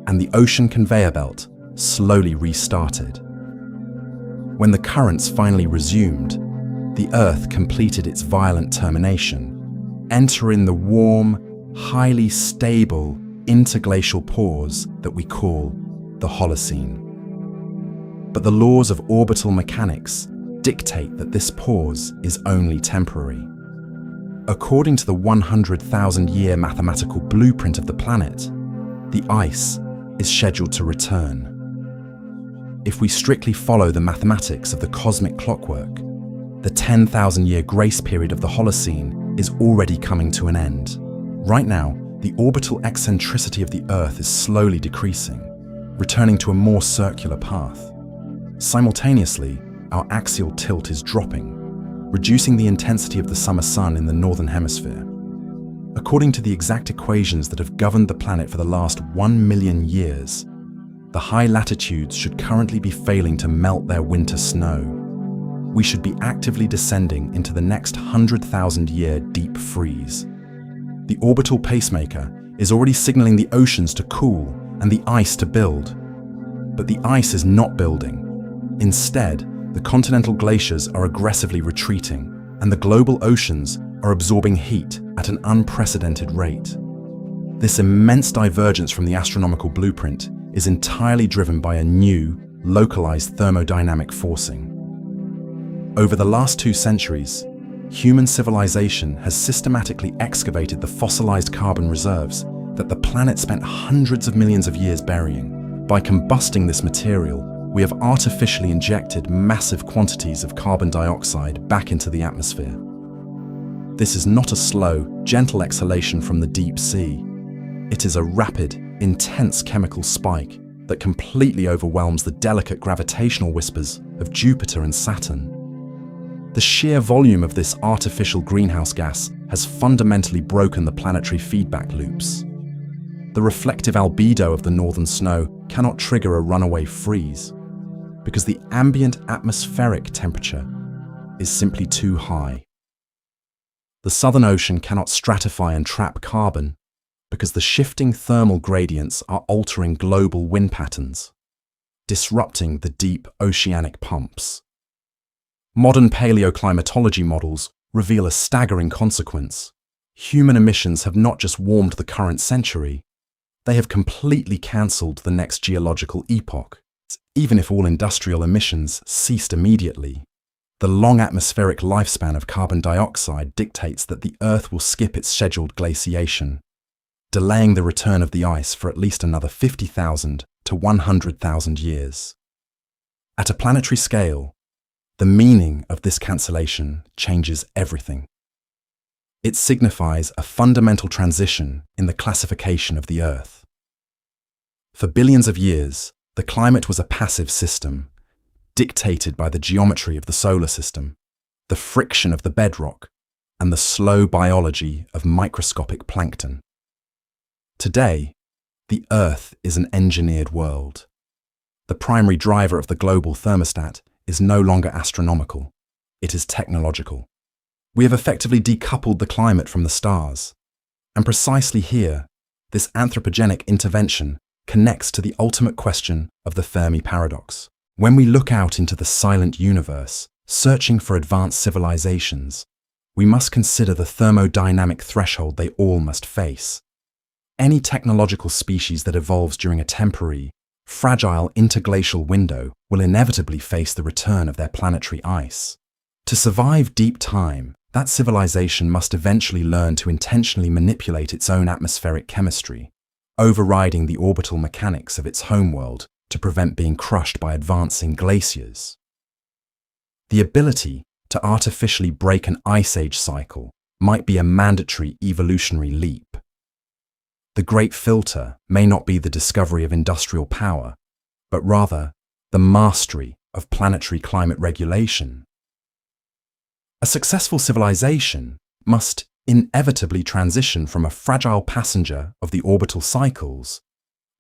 and the ocean conveyor belt slowly restarted. When the currents finally resumed, the Earth completed its violent termination, entering the warm, highly stable interglacial pause that we call the Holocene. But the laws of orbital mechanics dictate that this pause is only temporary. According to the 100,000-year mathematical blueprint of the planet, the ice is scheduled to return. If we strictly follow the mathematics of the cosmic clockwork, the 10,000-year grace period of the Holocene is already coming to an end. Right now, the orbital eccentricity of the Earth is slowly decreasing, returning to a more circular path. Simultaneously, our axial tilt is dropping, reducing the intensity of the summer sun in the northern hemisphere. According to the exact equations that have governed the planet for the last 1 million years, the high latitudes should currently be failing to melt their winter snow. We should be actively descending into the next 100,000-year deep freeze. The orbital pacemaker is already signaling the oceans to cool and the ice to build. But the ice is not building. Instead, the continental glaciers are aggressively retreating, and the global oceans are absorbing heat at an unprecedented rate. This immense divergence from the astronomical blueprint is entirely driven by a new, localized thermodynamic forcing. Over the last 2 centuries, human civilization has systematically excavated the fossilized carbon reserves that the planet spent hundreds of millions of years burying. By combusting this material, we have artificially injected massive quantities of carbon dioxide back into the atmosphere. This is not a slow, gentle exhalation from the deep sea. It is a rapid, intense chemical spike that completely overwhelms the delicate gravitational whispers of Jupiter and Saturn. The sheer volume of this artificial greenhouse gas has fundamentally broken the planetary feedback loops. The reflective albedo of the northern snow cannot trigger a runaway freeze because the ambient atmospheric temperature is simply too high. The Southern Ocean cannot stratify and trap carbon because the shifting thermal gradients are altering global wind patterns, disrupting the deep oceanic pumps. Modern paleoclimatology models reveal a staggering consequence. Human emissions have not just warmed the current century, they have completely cancelled the next geological epoch. Even if all industrial emissions ceased immediately, the long atmospheric lifespan of carbon dioxide dictates that the Earth will skip its scheduled glaciation, delaying the return of the ice for at least another 50,000 to 100,000 years. At a planetary scale, the meaning of this cancellation changes everything. It signifies a fundamental transition in the classification of the Earth. For billions of years, the climate was a passive system, dictated by the geometry of the solar system, the friction of the bedrock, and the slow biology of microscopic plankton. Today, the Earth is an engineered world. The primary driver of the global thermostat is no longer astronomical, it is technological. We have effectively decoupled the climate from the stars, and precisely here, this anthropogenic intervention connects to the ultimate question of the Fermi paradox. When we look out into the silent universe, searching for advanced civilizations, we must consider the thermodynamic threshold they all must face. Any technological species that evolves during a temporary, fragile interglacial window will inevitably face the return of their planetary ice. To survive deep time, that civilization must eventually learn to intentionally manipulate its own atmospheric chemistry, overriding the orbital mechanics of its homeworld to prevent being crushed by advancing glaciers. The ability to artificially break an ice age cycle might be a mandatory evolutionary leap. The Great Filter may not be the discovery of industrial power, but rather the mastery of planetary climate regulation. A successful civilization must inevitably transition from a fragile passenger of the orbital cycles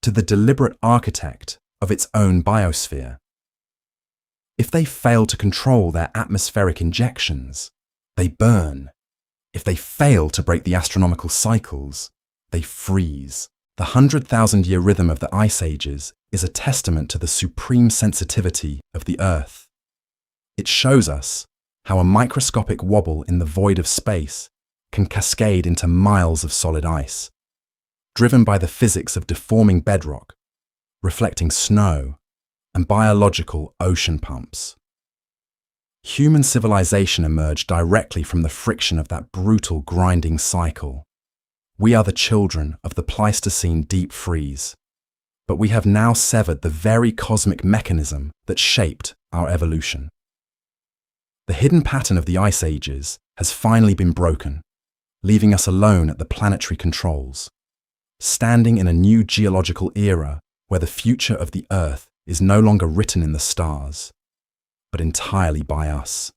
to the deliberate architect of its own biosphere. If they fail to control their atmospheric injections, they burn. If they fail to break the astronomical cycles, they freeze. The 100,000-year rhythm of the ice ages is a testament to the supreme sensitivity of the Earth. It shows us how a microscopic wobble in the void of space can cascade into miles of solid ice, driven by the physics of deforming bedrock, reflecting snow, and biological ocean pumps. Human civilization emerged directly from the friction of that brutal grinding cycle. We are the children of the Pleistocene deep freeze, but we have now severed the very cosmic mechanism that shaped our evolution. The hidden pattern of the ice ages has finally been broken, leaving us alone at the planetary controls, standing in a new geological era where the future of the Earth is no longer written in the stars, but entirely by us.